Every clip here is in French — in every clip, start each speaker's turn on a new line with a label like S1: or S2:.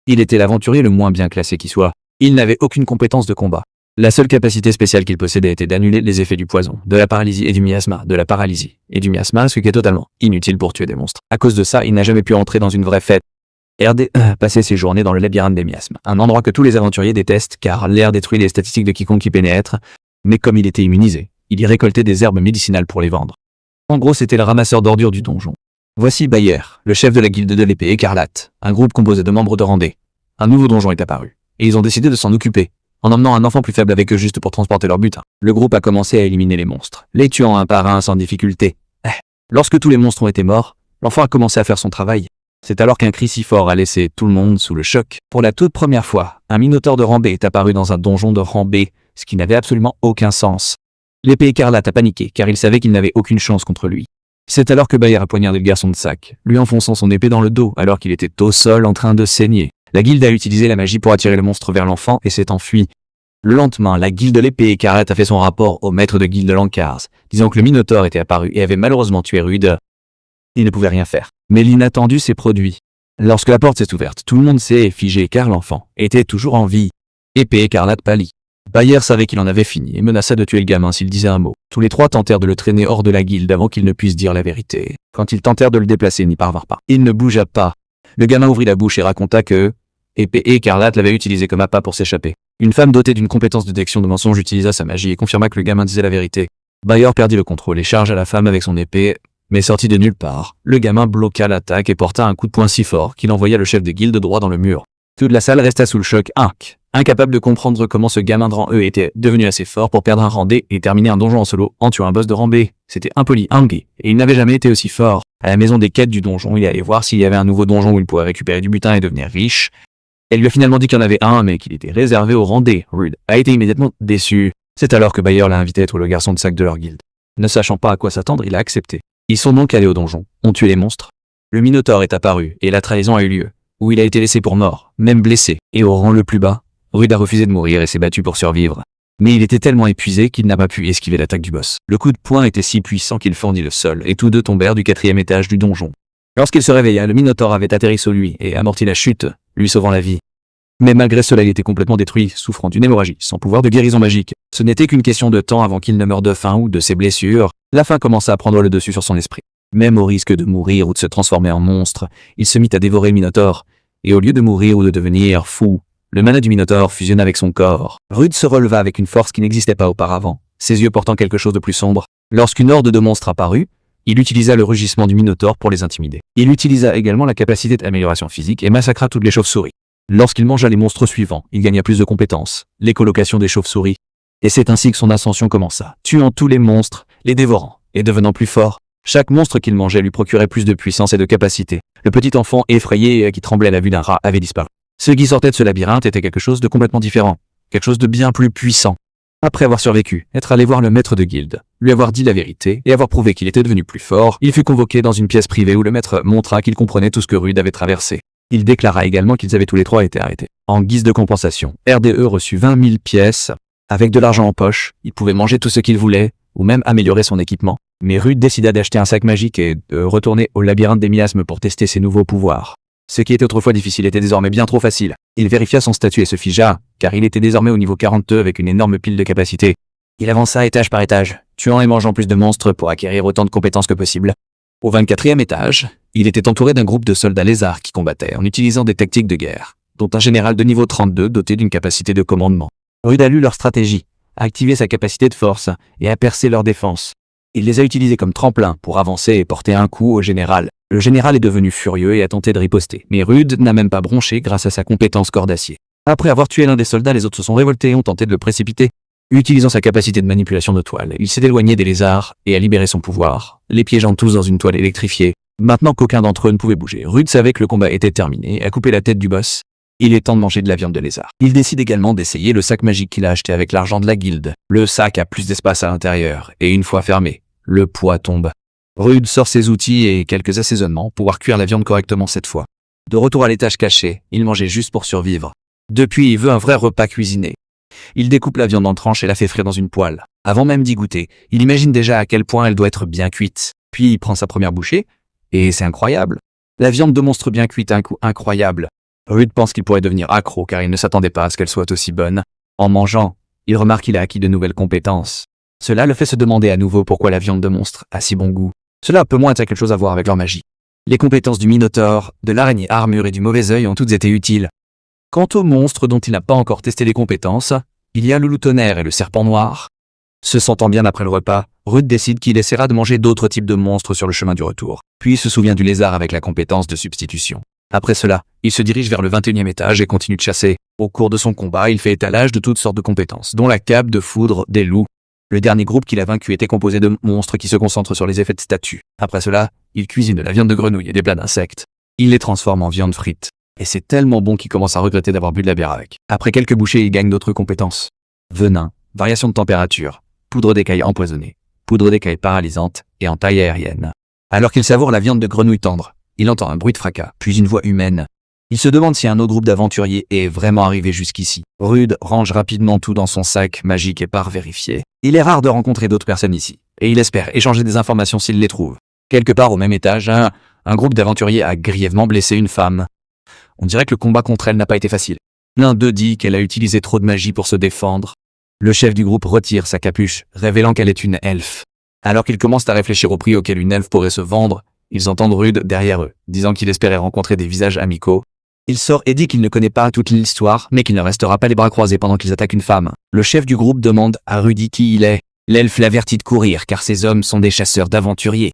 S1: Il était l'aventurier le moins bien classé qui soit. Il n'avait aucune compétence de combat. La seule capacité spéciale qu'il possédait était d'annuler les effets du poison, de la paralysie et du miasma, ce qui est totalement inutile pour tuer des monstres. À cause de ça, il n'a jamais pu entrer dans une vraie fête. RD passait ses journées dans le labyrinthe des miasmes, un endroit que tous les aventuriers détestent car l'air détruit les statistiques de quiconque y pénètre, mais comme il était immunisé, il y récoltait des herbes médicinales pour les vendre. En gros, c'était le ramasseur d'ordures du donjon. Voici Bayer, le chef de la guilde de l'épée écarlate, un groupe composé de membres de Randé. Un nouveau donjon est apparu, et ils ont décidé de s'en occuper, en emmenant un enfant plus faible avec eux juste pour transporter leur butin. Le groupe a commencé à éliminer les monstres, les tuant un par un sans difficulté. Lorsque tous les monstres ont été morts, l'enfant a commencé à faire son travail. C'est alors qu'un cri si fort a laissé tout le monde sous le choc. Pour la toute première fois, un minotaure de rang B est apparu dans un donjon de rang B, ce qui n'avait absolument aucun sens. L'épée écarlate a paniqué car il savait qu'il n'avait aucune chance contre lui. C'est alors que Bayer a poignardé le garçon de sac, lui enfonçant son épée dans le dos alors qu'il était au sol en train de saigner. La guilde a utilisé la magie pour attirer le monstre vers l'enfant et s'est enfuie. Le lendemain, la guilde de l'épée écarlate a fait son rapport au maître de guilde Lancars, disant que le minotaure était apparu et avait malheureusement tué Rude. Il ne pouvait rien faire. Mais l'inattendu s'est produit. Lorsque la porte s'est ouverte, tout le monde s'est figé car l'enfant était toujours en vie. Épée écarlate pâlit. Bayer savait qu'il en avait fini et menaça de tuer le gamin s'il disait un mot. Tous les trois tentèrent de le traîner hors de la guilde avant qu'il ne puisse dire la vérité. Quand ils tentèrent de le déplacer, il n'y parvinrent pas. Il ne bougea pas. Le gamin ouvrit la bouche et raconta que Épée écarlate l'avait utilisé comme appât pour s'échapper. Une femme dotée d'une compétence de détection de mensonges utilisa sa magie et confirma que le gamin disait la vérité. Bayer perdit le contrôle et chargea la femme avec son épée, mais sorti de nulle part, le gamin bloqua l'attaque et porta un coup de poing si fort qu'il envoya le chef de guilde droit dans le mur. Toute la salle resta sous le choc, incapable de comprendre comment ce gamin de rang E était devenu assez fort pour perdre un rang D et terminer un donjon en solo en tuant un boss de rang B. C'était impoli, et il n'avait jamais été aussi fort. À la maison des quêtes du donjon, il allait voir s'il y avait un nouveau donjon où il pourrait récupérer du butin et devenir riche. Elle lui a finalement dit qu'il y en avait un, mais qu'il était réservé au rang D. Rude a été immédiatement déçu. C'est alors que Bayer l'a invité à être le garçon de sac de leur guilde. Ne sachant pas à quoi s'attendre, il a accepté. Ils sont donc allés au donjon, ont tué les monstres. Le minotaure est apparu, et la trahison a eu lieu, où il a été laissé pour mort, même blessé. Et au rang le plus bas, Rude a refusé de mourir et s'est battu pour survivre. Mais il était tellement épuisé qu'il n'a pas pu esquiver l'attaque du boss. Le coup de poing était si puissant qu'il fendit le sol, et tous deux tombèrent du 4e étage du donjon. Lorsqu'il se réveilla, le minotaure avait atterri sur lui et amorti la chute, lui sauvant la vie. Mais malgré cela, il était complètement détruit, souffrant d'une hémorragie, sans pouvoir de guérison magique. Ce n'était qu'une question de temps avant qu'il ne meure de faim ou de ses blessures. La faim commença à prendre le dessus sur son esprit. Même au risque de mourir ou de se transformer en monstre, il se mit à dévorer le minotaure. Et au lieu de mourir ou de devenir fou, le mana du minotaure fusionna avec son corps. Rude se releva avec une force qui n'existait pas auparavant, ses yeux portant quelque chose de plus sombre. Lorsqu'une horde de monstres apparut, il utilisa le rugissement du minotaure pour les intimider. Il utilisa également la capacité d'amélioration physique et massacra toutes les chauves-souris. Lorsqu'il mangea les monstres suivants, il gagna plus de compétences, l'écolocation des chauves-souris. Et c'est ainsi que son ascension commença, tuant tous les monstres, les dévorant, et devenant plus fort. Chaque monstre qu'il mangeait lui procurait plus de puissance et de capacité. Le petit enfant effrayé qui tremblait à la vue d'un rat avait disparu. Ce qui sortait de ce labyrinthe était quelque chose de complètement différent, quelque chose de bien plus puissant. Après avoir survécu, être allé voir le maître de guilde, lui avoir dit la vérité et avoir prouvé qu'il était devenu plus fort, il fut convoqué dans une pièce privée où le maître montra qu'il comprenait tout ce que Rude avait traversé. Il déclara également qu'ils avaient tous les trois été arrêtés. En guise de compensation, RDE reçut 20 000 pièces. Avec de l'argent en poche, il pouvait manger tout ce qu'il voulait, ou même améliorer son équipement. Mais Rude décida d'acheter un sac magique et de retourner au labyrinthe des miasmes pour tester ses nouveaux pouvoirs. Ce qui était autrefois difficile était désormais bien trop facile. Il vérifia son statut et se figea, car il était désormais au niveau 42 avec une énorme pile de capacité. Il avança étage par étage, tuant et mangeant plus de monstres pour acquérir autant de compétences que possible. Au 24e étage, il était entouré d'un groupe de soldats lézards qui combattaient en utilisant des tactiques de guerre, dont un général de niveau 32 doté d'une capacité de commandement. Rude a lu leur stratégie, a activé sa capacité de force et a percé leur défense. Il les a utilisés comme tremplin pour avancer et porter un coup au général. Le général est devenu furieux et a tenté de riposter, mais Rude n'a même pas bronché grâce à sa compétence corps d'acier. Après avoir tué l'un des soldats, les autres se sont révoltés et ont tenté de le précipiter. Utilisant sa capacité de manipulation de toile, il s'est éloigné des lézards et a libéré son pouvoir, les piégeant tous dans une toile électrifiée. Maintenant qu'aucun d'entre eux ne pouvait bouger, Rude savait que le combat était terminé et a coupé la tête du boss. Il est temps de manger de la viande de lézard. Il décide également d'essayer le sac magique qu'il a acheté avec l'argent de la guilde. Le sac a plus d'espace à l'intérieur, et une fois fermé, le poids tombe. Rude sort ses outils et quelques assaisonnements pour pouvoir cuire la viande correctement cette fois. De retour à l'étage caché, il mangeait juste pour survivre. Depuis, il veut un vrai repas cuisiné. Il découpe la viande en tranches et la fait frire dans une poêle. Avant même d'y goûter, il imagine déjà à quel point elle doit être bien cuite. Puis il prend sa première bouchée, et c'est incroyable. La viande de monstre bien cuite a un goût incroyable. Rude pense qu'il pourrait devenir accro car il ne s'attendait pas à ce qu'elle soit aussi bonne. En mangeant, il remarque qu'il a acquis de nouvelles compétences. Cela le fait se demander à nouveau pourquoi la viande de monstre a si bon goût. Cela peut moins être quelque chose à voir avec leur magie. Les compétences du Minotaure, de l'araignée armure et du mauvais œil ont toutes été utiles. Quant au monstre dont il n'a pas encore testé les compétences, il y a le loup tonnerre et le serpent noir. Se sentant bien après le repas, Rude décide qu'il essaiera de manger d'autres types de monstres sur le chemin du retour. Puis il se souvient du lézard avec la compétence de substitution. Après cela, il se dirige vers le 21e étage et continue de chasser. Au cours de son combat, il fait étalage de toutes sortes de compétences, dont la cape de foudre des loups. Le dernier groupe qu'il a vaincu était composé de monstres qui se concentrent sur les effets de statue. Après cela, il cuisine de la viande de grenouille et des plats d'insectes. Il les transforme en viande frite. Et c'est tellement bon qu'il commence à regretter d'avoir bu de la bière avec. Après quelques bouchées, il gagne d'autres compétences. Venin, variation de température, poudre d'écaille empoisonnée, poudre d'écaille paralysante et entaille aérienne. Alors qu'il savoure la viande de grenouille tendre, il entend un bruit de fracas, puis une voix humaine. Il se demande si un autre groupe d'aventuriers est vraiment arrivé jusqu'ici. Rude range rapidement tout dans son sac magique et part vérifier. Il est rare de rencontrer d'autres personnes ici, et il espère échanger des informations s'il les trouve. Quelque part au même étage, un groupe d'aventuriers a grièvement blessé une femme. On dirait que le combat contre elle n'a pas été facile. L'un d'eux dit qu'elle a utilisé trop de magie pour se défendre. Le chef du groupe retire sa capuche, révélant qu'elle est une elfe. Alors qu'ils commencent à réfléchir au prix auquel une elfe pourrait se vendre, ils entendent Rude derrière eux, disant qu'il espérait rencontrer des visages amicaux. Il sort et dit qu'il ne connaît pas toute l'histoire, mais qu'il ne restera pas les bras croisés pendant qu'ils attaquent une femme. Le chef du groupe demande à Rudy qui il est. L'elfe l'avertit de courir car ces hommes sont des chasseurs d'aventuriers.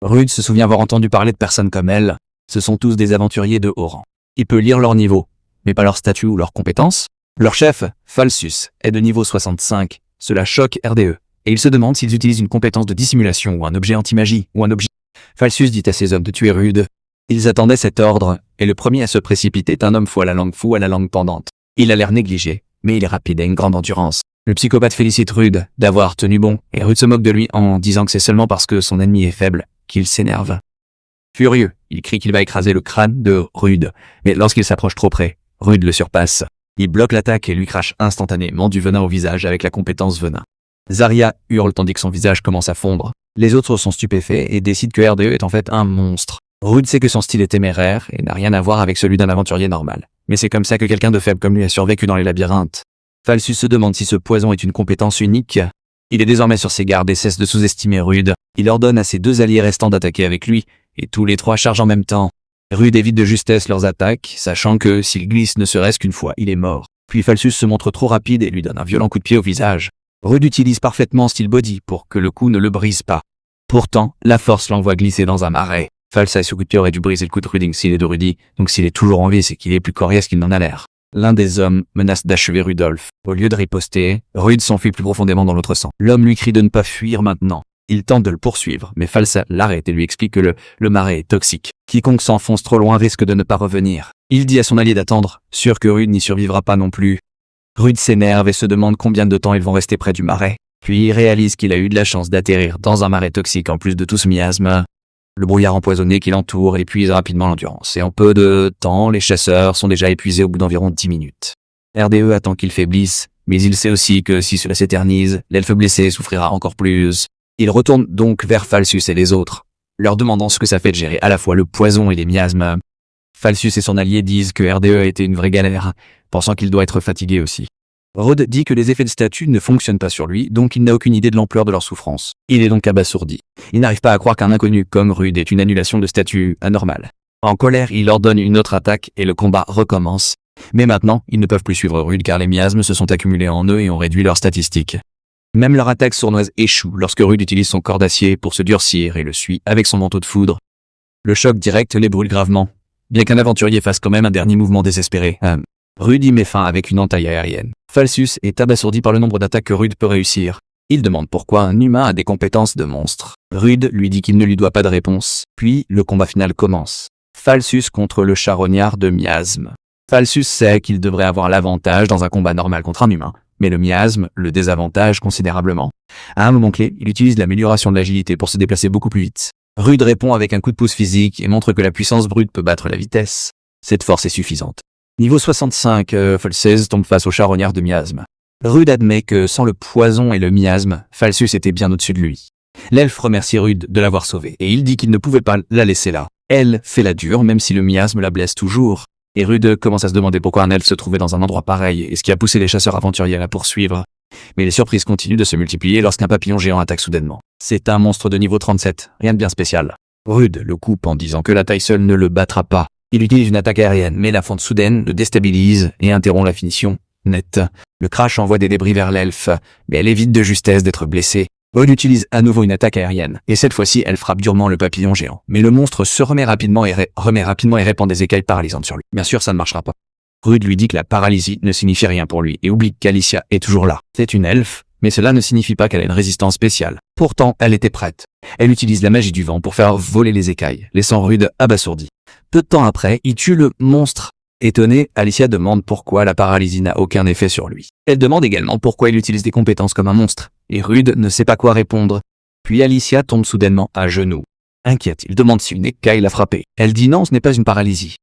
S1: Rude se souvient avoir entendu parler de personnes comme elle. Ce sont tous des aventuriers de haut rang. Il peut lire leur niveau, mais pas leur statut ou leurs compétences. Leur chef, Falsus, est de niveau 65. Cela choque RDE, et il se demande s'ils utilisent une compétence de dissimulation ou un objet anti-magie ou un objet. Falsus dit à ses hommes de tuer Rude. Ils attendaient cet ordre, et le premier à se précipiter est un homme fou à la langue pendante. Il a l'air négligé, mais il est rapide et une grande endurance. Le psychopathe félicite Rude d'avoir tenu bon, et Rude se moque de lui en disant que c'est seulement parce que son ennemi est faible qu'il s'énerve. Furieux, il crie qu'il va écraser le crâne de Rude, mais lorsqu'il s'approche trop près, Rude le surpasse. Il bloque l'attaque et lui crache instantanément du venin au visage avec la compétence venin. Zarya hurle tandis que son visage commence à fondre. Les autres sont stupéfaits et décident que RDE est en fait un monstre. Rude sait que son style est téméraire et n'a rien à voir avec celui d'un aventurier normal. Mais c'est comme ça que quelqu'un de faible comme lui a survécu dans les labyrinthes. Falsus se demande si ce poison est une compétence unique. Il est désormais sur ses gardes et cesse de sous-estimer Rude. Il ordonne à ses deux alliés restants d'attaquer avec lui, et tous les trois chargent en même temps. Rude évite de justesse leurs attaques, sachant que s'il glisse ne serait-ce qu'une fois, il est mort. Puis Falsus se montre trop rapide et lui donne un violent coup de pied au visage. Rude utilise parfaitement Steel Body pour que le coup ne le brise pas. Pourtant, la force l'envoie glisser dans un marais. Falsa et ce coup de pied aurait dû briser le coup de Ruding s'il est de Rudy, donc s'il est toujours en vie, c'est qu'il est plus coriace qu'il n'en a l'air. L'un des hommes menace d'achever Rudolf. Au lieu de riposter, Rude s'enfuit plus profondément dans l'autre sang. L'homme lui crie de ne pas fuir maintenant. Il tente de le poursuivre, mais Falsa l'arrête et lui explique que le marais est toxique. Quiconque s'enfonce trop loin risque de ne pas revenir. Il dit à son allié d'attendre, sûr que Rude n'y survivra pas non plus. Rude s'énerve et se demande combien de temps ils vont rester près du marais. Puis il réalise qu'il a eu de la chance d'atterrir dans un marais toxique en plus de tout ce miasme. Le brouillard empoisonné qui l'entoure épuise rapidement l'endurance, et en peu de temps, les chasseurs sont déjà épuisés au bout d'environ 10 minutes. RDE attend qu'il faiblisse, mais il sait aussi que si cela s'éternise, l'elfe blessé souffrira encore plus. Il retourne donc vers Falsus et les autres, leur demandant ce que ça fait de gérer à la fois le poison et les miasmes. Falsus et son allié disent que RDE a été une vraie galère, pensant qu'il doit être fatigué aussi. Rude dit que les effets de statue ne fonctionnent pas sur lui, donc il n'a aucune idée de l'ampleur de leur souffrance. Il est donc abasourdi. Il n'arrive pas à croire qu'un inconnu comme Rude est une annulation de statue anormale. En colère, il ordonne une autre attaque et le combat recommence. Mais maintenant, ils ne peuvent plus suivre Rude car les miasmes se sont accumulés en eux et ont réduit leurs statistiques. Même leur attaque sournoise échoue lorsque Rude utilise son corps d'acier pour se durcir et le suit avec son manteau de foudre. Le choc direct les brûle gravement, bien qu'un aventurier fasse quand même un dernier mouvement désespéré. Rude y met fin avec une entaille aérienne. Falsus est abasourdi par le nombre d'attaques que Rude peut réussir. Il demande pourquoi un humain a des compétences de monstre. Rude lui dit qu'il ne lui doit pas de réponse. Puis, le combat final commence. Falsus contre le charognard de miasme. Falsus sait qu'il devrait avoir l'avantage dans un combat normal contre un humain, mais le miasme le désavantage considérablement. À un moment clé, il utilise l'amélioration de l'agilité pour se déplacer beaucoup plus vite. Rude répond avec un coup de pouce physique et montre que la puissance brute peut battre la vitesse. Cette force est suffisante. Niveau 65, Falsus tombe face au charognard de miasme. Rude admet que sans le poison et le miasme, Falsus était bien au-dessus de lui. L'elfe remercie Rude de l'avoir sauvé et il dit qu'il ne pouvait pas la laisser là. Elle fait la dure même si le miasme la blesse toujours. Et Rude commence à se demander pourquoi un elfe se trouvait dans un endroit pareil et ce qui a poussé les chasseurs aventuriers à la poursuivre. Mais les surprises continuent de se multiplier lorsqu'un papillon géant attaque soudainement. C'est un monstre de niveau 37, rien de bien spécial. Rude le coupe en disant que la taille seule ne le battra pas. Il utilise une attaque aérienne, mais la fonte soudaine le déstabilise et interrompt la finition nette. Le crash envoie des débris vers l'elfe, mais elle évite de justesse d'être blessée. Rude utilise à nouveau une attaque aérienne, et cette fois-ci elle frappe durement le papillon géant. Mais le monstre se remet rapidement et répand des écailles paralysantes sur lui. Bien sûr, ça ne marchera pas. Rude lui dit que la paralysie ne signifie rien pour lui et oublie qu'Alicia est toujours là. C'est une elfe, mais cela ne signifie pas qu'elle a une résistance spéciale. Pourtant, elle était prête. Elle utilise la magie du vent pour faire voler les écailles, laissant Rude abasourdi. Peu de temps après, il tue le monstre. Étonnée, Alicia demande pourquoi la paralysie n'a aucun effet sur lui. Elle demande également pourquoi il utilise des compétences comme un monstre, et Rude ne sait pas quoi répondre. Puis Alicia tombe soudainement à genoux. Inquiète, il demande si une écaille l'a frappée. Elle dit non, ce n'est pas une paralysie.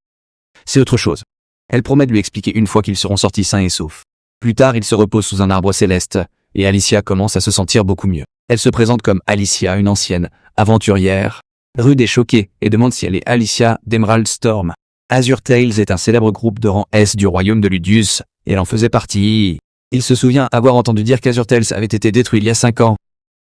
S1: C'est autre chose. Elle promet de lui expliquer une fois qu'ils seront sortis sains et saufs. Plus tard, il se repose sous un arbre céleste, et Alicia commence à se sentir beaucoup mieux. Elle se présente comme Alicia, une ancienne aventurière. Rude est choquée et demande si elle est Alicia d'Emerald Storm. Azure Tales est un célèbre groupe de rang S du royaume de Ludius, et elle en faisait partie. Il se souvient avoir entendu dire qu'Azure Tales avait été détruit il y a 5 ans.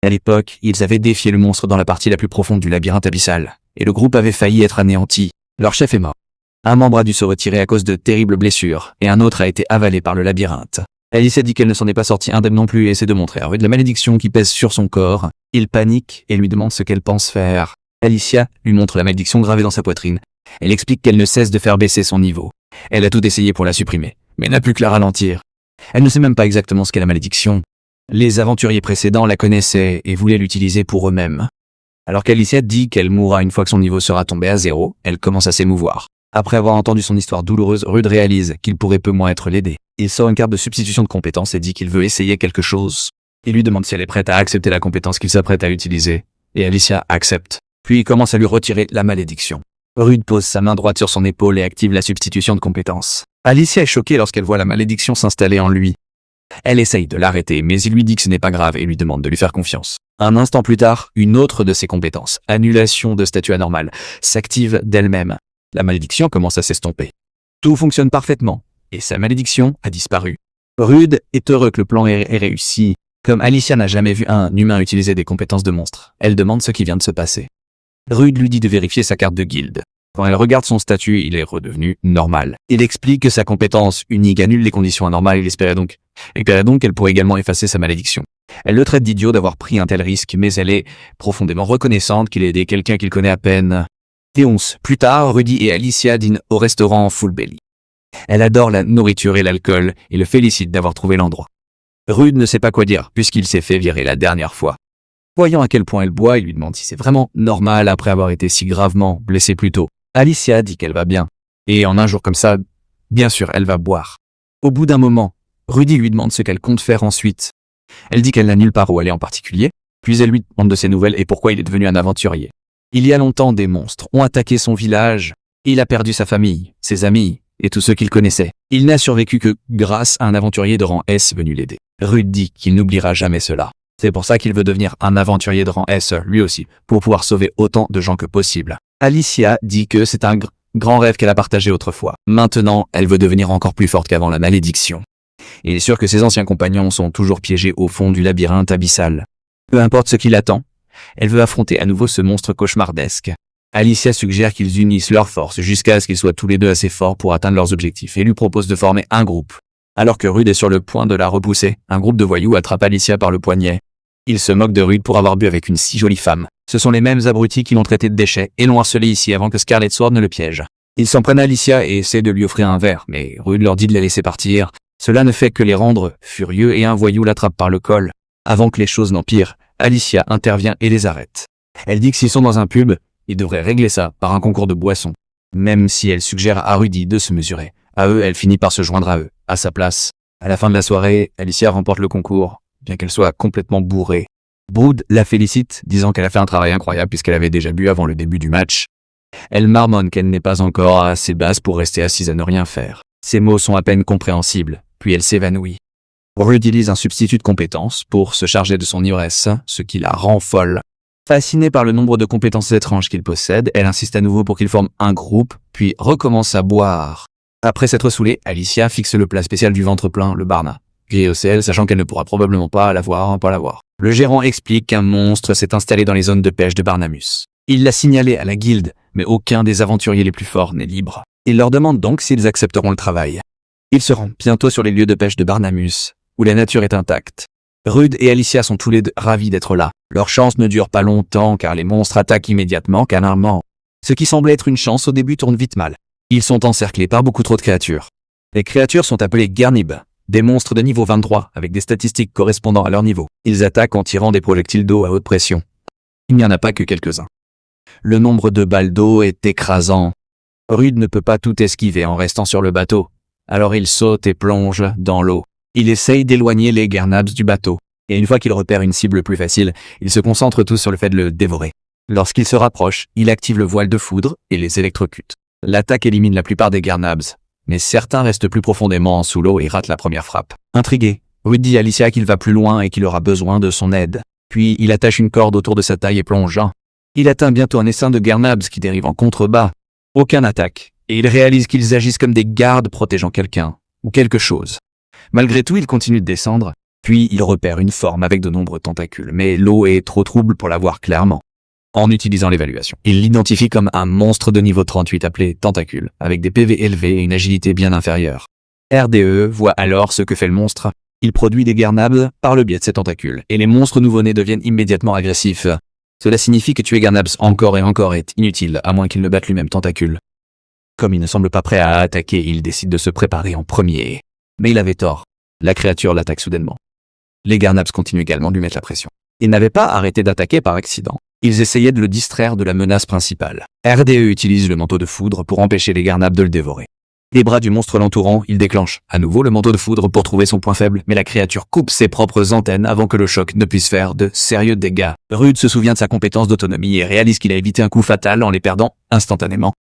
S1: À l'époque, ils avaient défié le monstre dans la partie la plus profonde du labyrinthe abyssal, et le groupe avait failli être anéanti. Leur chef est mort. Un membre a dû se retirer à cause de terribles blessures, et un autre a été avalé par le labyrinthe. Alicia dit qu'elle ne s'en est pas sortie indemne non plus et essaie de montrer à Rude la malédiction qui pèse sur son corps. Il panique et lui demande ce qu'elle pense faire. Alicia lui montre la malédiction gravée dans sa poitrine. Elle explique qu'elle ne cesse de faire baisser son niveau. Elle a tout essayé pour la supprimer, mais n'a plus que la ralentir. Elle ne sait même pas exactement ce qu'est la malédiction. Les aventuriers précédents la connaissaient et voulaient l'utiliser pour eux-mêmes. Alors qu'Alicia dit qu'elle mourra une fois que son niveau sera tombé à 0, elle commence à s'émouvoir. Après avoir entendu son histoire douloureuse, Rude réalise qu'il pourrait peu moins être l'aider. Il sort une carte de substitution de compétences et dit qu'il veut essayer quelque chose. Il lui demande si elle est prête à accepter la compétence qu'il s'apprête à utiliser, et Alicia accepte. Puis il commence à lui retirer la malédiction. Rude pose sa main droite sur son épaule et active la substitution de compétences. Alicia est choquée lorsqu'elle voit la malédiction s'installer en lui. Elle essaye de l'arrêter, mais il lui dit que ce n'est pas grave et lui demande de lui faire confiance. Un instant plus tard, une autre de ses compétences, annulation de statut anormal, s'active d'elle-même. La malédiction commence à s'estomper. Tout fonctionne parfaitement, et sa malédiction a disparu. Rude est heureux que le plan ait réussi. Comme Alicia n'a jamais vu un humain utiliser des compétences de monstre, elle demande ce qui vient de se passer. Rude lui dit de vérifier sa carte de guilde. Quand elle regarde son statut, il est redevenu normal. Il explique que sa compétence unique annule les conditions anormales et il espérait donc qu'elle pourrait également effacer sa malédiction. Elle le traite d'idiot d'avoir pris un tel risque, mais elle est profondément reconnaissante qu'il ait aidé quelqu'un qu'il connaît à peine. Et 11. Plus tard, Rudy et Alicia dînent au restaurant Full Belly. Elle adore la nourriture et l'alcool et le félicite d'avoir trouvé l'endroit. Rude ne sait pas quoi dire puisqu'il s'est fait virer la dernière fois. Voyant à quel point elle boit, il lui demande si c'est vraiment normal après avoir été si gravement blessée plus tôt. Alicia dit qu'elle va bien. Et en un jour comme ça, bien sûr, elle va boire. Au bout d'un moment, Rudy lui demande ce qu'elle compte faire ensuite. Elle dit qu'elle n'a nulle part où aller en particulier, puis elle lui demande de ses nouvelles et pourquoi il est devenu un aventurier. Il y a longtemps, des monstres ont attaqué son village. Il a perdu sa famille, ses amis et tous ceux qu'il connaissait. Il n'a survécu que grâce à un aventurier de rang S venu l'aider. Rude dit qu'il n'oubliera jamais cela. C'est pour ça qu'il veut devenir un aventurier de rang S lui aussi, pour pouvoir sauver autant de gens que possible. Alicia dit que c'est un grand rêve qu'elle a partagé autrefois. Maintenant, elle veut devenir encore plus forte qu'avant la malédiction. Il est sûr que ses anciens compagnons sont toujours piégés au fond du labyrinthe abyssal. Peu importe ce qui l'attend, elle veut affronter à nouveau ce monstre cauchemardesque. Alicia suggère qu'ils unissent leurs forces jusqu'à ce qu'ils soient tous les deux assez forts pour atteindre leurs objectifs et lui propose de former un groupe. Alors que Rude est sur le point de la repousser, un groupe de voyous attrape Alicia par le poignet. Ils se moquent de Rude pour avoir bu avec une si jolie femme. Ce sont les mêmes abrutis qui l'ont traité de déchet et l'ont harcelé ici avant que Scarlet Sword ne le piège. Ils s'en prennent à Alicia et essaient de lui offrir un verre, mais Rude leur dit de la laisser partir. Cela ne fait que les rendre furieux et un voyou l'attrape par le col. Avant que les choses n'empirent, Alicia intervient et les arrête. Elle dit que s'ils sont dans un pub, ils devraient régler ça par un concours de boissons. Même si elle suggère à Rudy de se mesurer, à eux, elle finit par se joindre à eux, à sa place. À la fin de la soirée, Alicia remporte le concours, bien qu'elle soit complètement bourrée. Brood la félicite, disant qu'elle a fait un travail incroyable puisqu'elle avait déjà bu avant le début du match. Elle marmonne qu'elle n'est pas encore assez basse pour rester assise à ne rien faire. Ses mots sont à peine compréhensibles, puis elle s'évanouit. Brood utilise un substitut de compétences pour se charger de son ivresse, ce qui la rend folle. Fascinée par le nombre de compétences étranges qu'il possède, elle insiste à nouveau pour qu'il forme un groupe, puis recommence à boire. Après s'être saoulée, Alicia fixe le plat spécial du ventre plein, le Barna, grillé au sel, sachant qu'elle ne pourra probablement pas l'avoir. Le gérant explique qu'un monstre s'est installé dans les zones de pêche de Barnamus. Il l'a signalé à la guilde, mais aucun des aventuriers les plus forts n'est libre. Il leur demande donc s'ils accepteront le travail. Ils se rendent bientôt sur les lieux de pêche de Barnamus, où la nature est intacte. Rude et Alicia sont tous les deux ravis d'être là. Leur chance ne dure pas longtemps car les monstres attaquent immédiatement canalement. Ce qui semblait être une chance au début tourne vite mal. Ils sont encerclés par beaucoup trop de créatures. Les créatures sont appelées Garnib, des monstres de niveau 23 avec des statistiques correspondant à leur niveau. Ils attaquent en tirant des projectiles d'eau à haute pression. Il n'y en a pas que quelques-uns. Le nombre de balles d'eau est écrasant. Rude ne peut pas tout esquiver en restant sur le bateau. Alors il saute et plonge dans l'eau. Il essaye d'éloigner les Garnabs du bateau. Et une fois qu'il repère une cible plus facile, il se concentre tous sur le fait de le dévorer. Lorsqu'il se rapproche, il active le voile de foudre et les électrocute. L'attaque élimine la plupart des Garnabs, mais certains restent plus profondément sous l'eau et ratent la première frappe. Intrigué, Rude dit à Alicia qu'il va plus loin et qu'il aura besoin de son aide. Puis il attache une corde autour de sa taille et plonge. Il atteint bientôt un essaim de Garnabs qui dérive en contrebas. Aucun attaque, et il réalise qu'ils agissent comme des gardes protégeant quelqu'un, ou quelque chose. Malgré tout, il continue de descendre, puis il repère une forme avec de nombreux tentacules, mais l'eau est trop trouble pour la voir clairement. En utilisant l'évaluation, il l'identifie comme un monstre de niveau 38 appelé Tentacule, avec des PV élevés et une agilité bien inférieure. RDE voit alors ce que fait le monstre. Il produit des Garnabs par le biais de ses tentacules, et les monstres nouveau-nés deviennent immédiatement agressifs. Cela signifie que tuer Garnabs encore et encore est inutile, à moins qu'il ne batte lui-même Tentacule. Comme il ne semble pas prêt à attaquer, il décide de se préparer en premier. Mais il avait tort. La créature l'attaque soudainement. Les Garnabs continuent également de lui mettre la pression. Ils n'avaient pas arrêté d'attaquer par accident. Ils essayaient de le distraire de la menace principale. RDE utilise le manteau de foudre pour empêcher les Garnabs de le dévorer. Les bras du monstre l'entourant, il déclenche à nouveau le manteau de foudre pour trouver son point faible, mais la créature coupe ses propres antennes avant que le choc ne puisse faire de sérieux dégâts. Rude se souvient de sa compétence d'autonomie et réalise qu'il a évité un coup fatal en les perdant instantanément.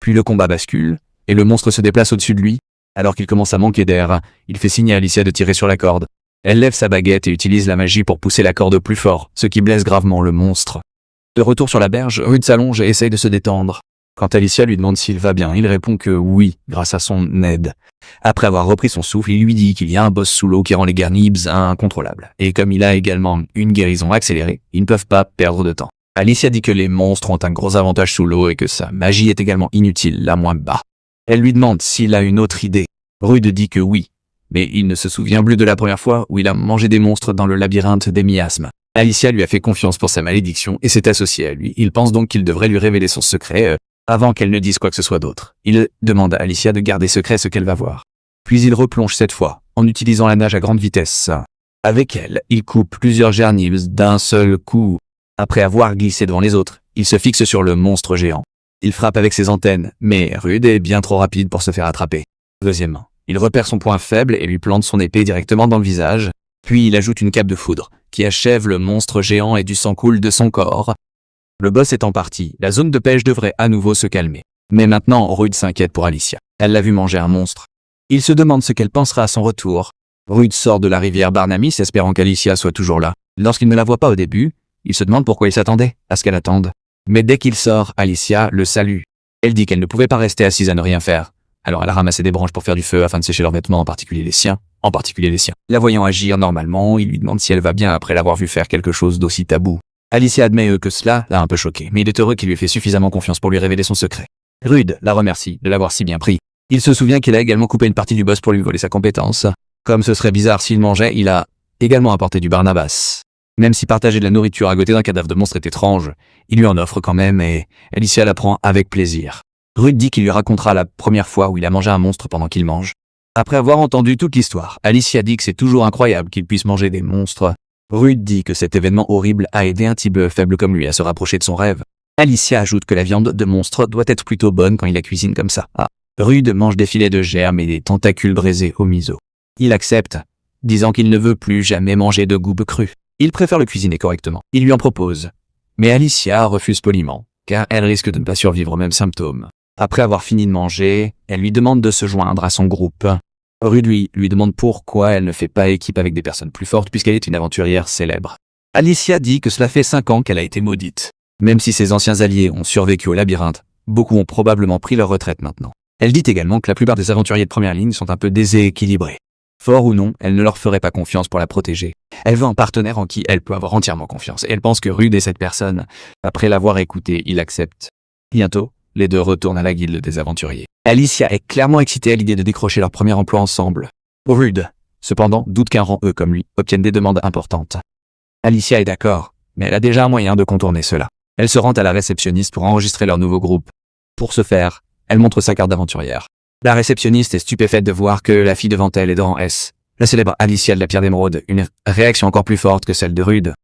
S1: Puis le combat bascule, et le monstre se déplace au-dessus de lui. Alors qu'il commence à manquer d'air, il fait signe à Alicia de tirer sur la corde. Elle lève sa baguette et utilise la magie pour pousser la corde plus fort, ce qui blesse gravement le monstre. De retour sur la berge, Rude s'allonge et essaye de se détendre. Quand Alicia lui demande s'il va bien, il répond que oui, grâce à son aide. Après avoir repris son souffle, il lui dit qu'il y a un boss sous l'eau qui rend les Garnibs incontrôlables. Et comme il a également une guérison accélérée, ils ne peuvent pas perdre de temps. Alicia dit que les monstres ont un gros avantage sous l'eau et que sa magie est également inutile, la moins bas. Elle lui demande s'il a une autre idée. Rude dit que oui, mais il ne se souvient plus de la première fois où il a mangé des monstres dans le labyrinthe des miasmes. Alicia lui a fait confiance pour sa malédiction et s'est associée à lui. Il pense donc qu'il devrait lui révéler son secret avant qu'elle ne dise quoi que ce soit d'autre. Il demande à Alicia de garder secret ce qu'elle va voir. Puis il replonge cette fois, en utilisant la nage à grande vitesse. Avec elle, il coupe plusieurs Garnibs d'un seul coup. Après avoir glissé devant les autres, il se fixe sur le monstre géant. Il frappe avec ses antennes, mais Rude est bien trop rapide pour se faire attraper. Deuxièmement, il repère son point faible et lui plante son épée directement dans le visage. Puis il ajoute une cape de foudre, qui achève le monstre géant et du sang coule de son corps. Le boss étant parti, la zone de pêche devrait à nouveau se calmer. Mais maintenant, Rude s'inquiète pour Alicia. Elle l'a vu manger un monstre. Il se demande ce qu'elle pensera à son retour. Rude sort de la rivière Barnamis espérant qu'Alicia soit toujours là. Lorsqu'il ne la voit pas au début, il se demande pourquoi il s'attendait à ce qu'elle attende. Mais dès qu'il sort, Alicia le salue. Elle dit qu'elle ne pouvait pas rester assise à ne rien faire. Alors elle a ramassé des branches pour faire du feu afin de sécher leurs vêtements, en particulier les siens. La voyant agir normalement, il lui demande si elle va bien après l'avoir vu faire quelque chose d'aussi tabou. Alicia admet que cela l'a un peu choqué, mais il est heureux qu'il lui ait fait suffisamment confiance pour lui révéler son secret. Rude la remercie de l'avoir si bien pris. Il se souvient qu'il a également coupé une partie du boss pour lui voler sa compétence. Comme ce serait bizarre s'il mangeait, il a également apporté du Barnabas. Même si partager de la nourriture à côté d'un cadavre de monstre est étrange, il lui en offre quand même et Alicia la prend avec plaisir. Rude dit qu'il lui racontera la première fois où il a mangé un monstre pendant qu'il mange. Après avoir entendu toute l'histoire, Alicia dit que c'est toujours incroyable qu'il puisse manger des monstres. Rude dit que cet événement horrible a aidé un type faible comme lui à se rapprocher de son rêve. Alicia ajoute que la viande de monstre doit être plutôt bonne quand il la cuisine comme ça. Rude mange des filets de germes et des tentacules braisés au miso. Il accepte, disant qu'il ne veut plus jamais manger de goube crue. Il préfère le cuisiner correctement. Il lui en propose. Mais Alicia refuse poliment, car elle risque de ne pas survivre aux mêmes symptômes. Après avoir fini de manger, elle lui demande de se joindre à son groupe. Rude lui demande pourquoi elle ne fait pas équipe avec des personnes plus fortes puisqu'elle est une aventurière célèbre. Alicia dit que cela fait 5 ans qu'elle a été maudite. Même si ses anciens alliés ont survécu au labyrinthe, beaucoup ont probablement pris leur retraite maintenant. Elle dit également que la plupart des aventuriers de première ligne sont un peu déséquilibrés. Fort ou non, elle ne leur ferait pas confiance pour la protéger. Elle veut un partenaire en qui elle peut avoir entièrement confiance, et elle pense que Rude est cette personne. Après l'avoir écouté, il accepte. Bientôt, les deux retournent à la guilde des aventuriers. Alicia est clairement excitée à l'idée de décrocher leur premier emploi ensemble. Rude, cependant, doute qu'un rang E comme lui obtienne des demandes importantes. Alicia est d'accord, mais elle a déjà un moyen de contourner cela. Elle se rend à la réceptionniste pour enregistrer leur nouveau groupe. Pour ce faire, elle montre sa carte d'aventurière. La réceptionniste est stupéfaite de voir que la fille devant elle est de rang S. La célèbre Alicia de la Pierre d'Émeraude, une réaction encore plus forte que celle de Rude.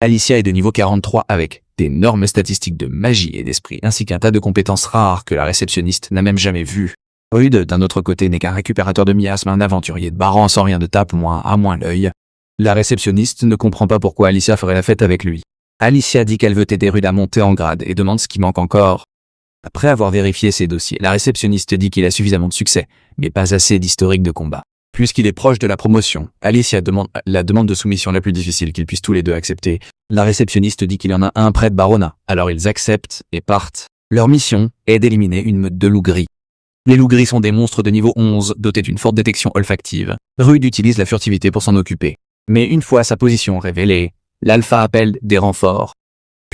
S1: Alicia est de niveau 43 avec d'énormes statistiques de magie et d'esprit, ainsi qu'un tas de compétences rares que la réceptionniste n'a même jamais vues. Rude, d'un autre côté, n'est qu'un récupérateur de miasmes, un aventurier de Baran sans rien de tape, moins l'œil. La réceptionniste ne comprend pas pourquoi Alicia ferait la fête avec lui. Alicia dit qu'elle veut aider Rude à monter en grade et demande ce qui manque encore. Après avoir vérifié ses dossiers, la réceptionniste dit qu'il a suffisamment de succès, mais pas assez d'historique de combat. Puisqu'il est proche de la promotion, Alicia demande la demande de soumission la plus difficile qu'ils puissent tous les deux accepter. La réceptionniste dit qu'il y en a un près de Barona, alors ils acceptent et partent. Leur mission est d'éliminer une meute de loups gris. Les loups gris sont des monstres de niveau 11 dotés d'une forte détection olfactive. Rude utilise la furtivité pour s'en occuper. Mais une fois sa position révélée, l'alpha appelle des renforts.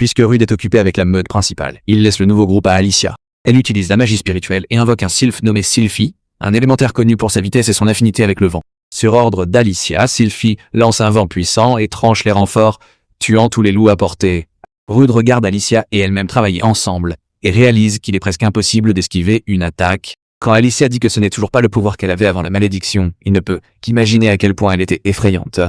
S1: Puisque Rude est occupé avec la meute principale, il laisse le nouveau groupe à Alicia. Elle utilise la magie spirituelle et invoque un sylphe nommé Sylphie, un élémentaire connu pour sa vitesse et son affinité avec le vent. Sur ordre d'Alicia, Sylphie lance un vent puissant et tranche les renforts, tuant tous les loups à portée. Rude regarde Alicia et elle-même travailler ensemble, et réalise qu'il est presque impossible d'esquiver une attaque. Quand Alicia dit que ce n'est toujours pas le pouvoir qu'elle avait avant la malédiction, il ne peut qu'imaginer à quel point elle était effrayante.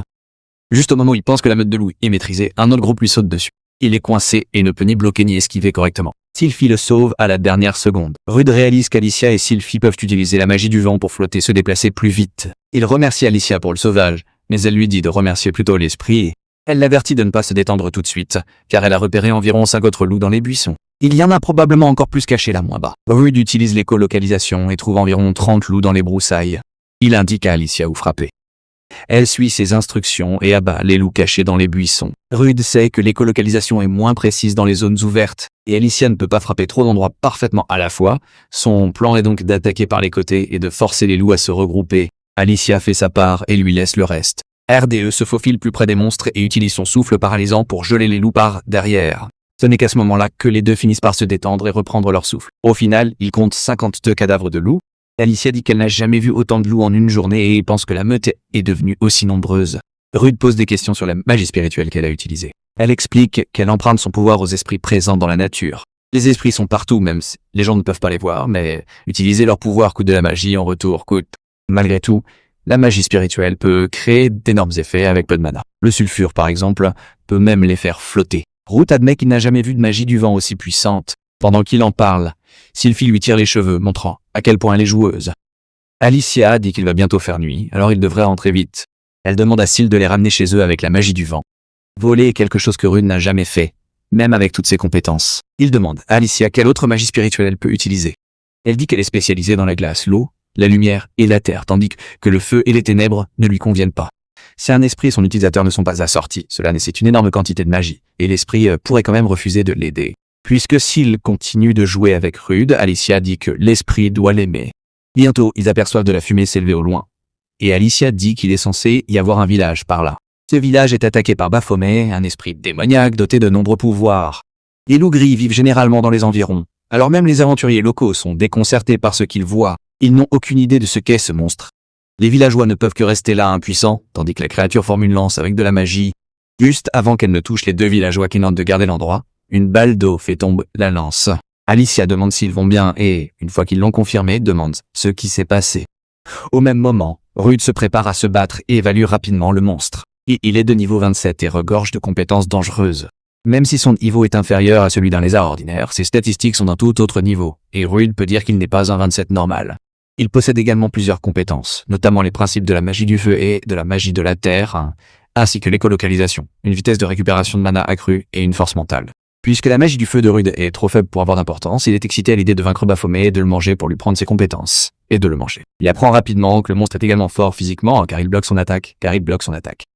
S1: Juste au moment où il pense que la meute de loups est maîtrisée, un autre groupe lui saute dessus. Il est coincé et ne peut ni bloquer ni esquiver correctement. Sylphie le sauve à la dernière seconde. Rude réalise qu'Alicia et Sylphie peuvent utiliser la magie du vent pour flotter et se déplacer plus vite. Il remercie Alicia pour le sauvage, mais elle lui dit de remercier plutôt l'esprit. Elle l'avertit de ne pas se détendre tout de suite, car elle a repéré environ 5 autres loups dans les buissons. Il y en a probablement encore plus cachés là moins bas. Rude utilise l'écolocalisation et trouve environ 30 loups dans les broussailles. Il indique à Alicia où frapper. Elle suit ses instructions et abat les loups cachés dans les buissons. Rude sait que l'écolocalisation est moins précise dans les zones ouvertes, et Alicia ne peut pas frapper trop d'endroits parfaitement à la fois. Son plan est donc d'attaquer par les côtés et de forcer les loups à se regrouper. Alicia fait sa part et lui laisse le reste. RDE se faufile plus près des monstres et utilise son souffle paralysant pour geler les loups par derrière. Ce n'est qu'à ce moment-là que les deux finissent par se détendre et reprendre leur souffle. Au final, ils comptent 52 cadavres de loups. Alicia dit qu'elle n'a jamais vu autant de loups en une journée et pense que la meute est devenue aussi nombreuse. Rude pose des questions sur la magie spirituelle qu'elle a utilisée. Elle explique qu'elle emprunte son pouvoir aux esprits présents dans la nature. Les esprits sont partout, même si les gens ne peuvent pas les voir, mais utiliser leur pouvoir coûte de la magie en retour coûte. Malgré tout, la magie spirituelle peut créer d'énormes effets avec peu de mana. Le sulfure, par exemple, peut même les faire flotter. Rude admet qu'il n'a jamais vu de magie du vent aussi puissante. Pendant qu'il en parle, Sylphie lui tire les cheveux, montrant à quel point elle est joueuse. Alicia dit qu'il va bientôt faire nuit, alors il devrait rentrer vite. Elle demande à Syl de les ramener chez eux avec la magie du vent. Voler est quelque chose que Rude n'a jamais fait, même avec toutes ses compétences. Il demande à Alicia quelle autre magie spirituelle elle peut utiliser. Elle dit qu'elle est spécialisée dans la glace, l'eau, la lumière et la terre, tandis que le feu et les ténèbres ne lui conviennent pas. Si un esprit et son utilisateur ne sont pas assortis, cela nécessite une énorme quantité de magie, et l'esprit pourrait quand même refuser de l'aider. Puisque Syl continue de jouer avec Rude, Alicia dit que l'esprit doit l'aimer. Bientôt, ils aperçoivent de la fumée s'élever au loin. Et Alicia dit qu'il est censé y avoir un village par là. Ce village est attaqué par Baphomet, un esprit démoniaque doté de nombreux pouvoirs. Les loups gris vivent généralement dans les environs. Alors même les aventuriers locaux sont déconcertés par ce qu'ils voient. Ils n'ont aucune idée de ce qu'est ce monstre. Les villageois ne peuvent que rester là impuissants, tandis que la créature forme une lance avec de la magie. Juste avant qu'elle ne touche les deux villageois qui tentent de garder l'endroit, une balle d'eau fait tomber la lance. Alicia demande s'ils vont bien et, une fois qu'ils l'ont confirmé, demande ce qui s'est passé. Au même moment, Rude se prépare à se battre et évalue rapidement le monstre. Il est de niveau 27 et regorge de compétences dangereuses. Même si son niveau est inférieur à celui d'un lézard ordinaire, ses statistiques sont d'un tout autre niveau, et Rude peut dire qu'il n'est pas un 27 normal. Il possède également plusieurs compétences, notamment les principes de la magie du feu et de la magie de la terre, ainsi que l'écolocalisation, une vitesse de récupération de mana accrue et une force mentale. Puisque la magie du feu de Rude est trop faible pour avoir d'importance, il est excité à l'idée de vaincre Baphomet et de le manger pour lui prendre ses compétences, et de le manger. Il apprend rapidement que le monstre est également fort physiquement, car il bloque son attaque.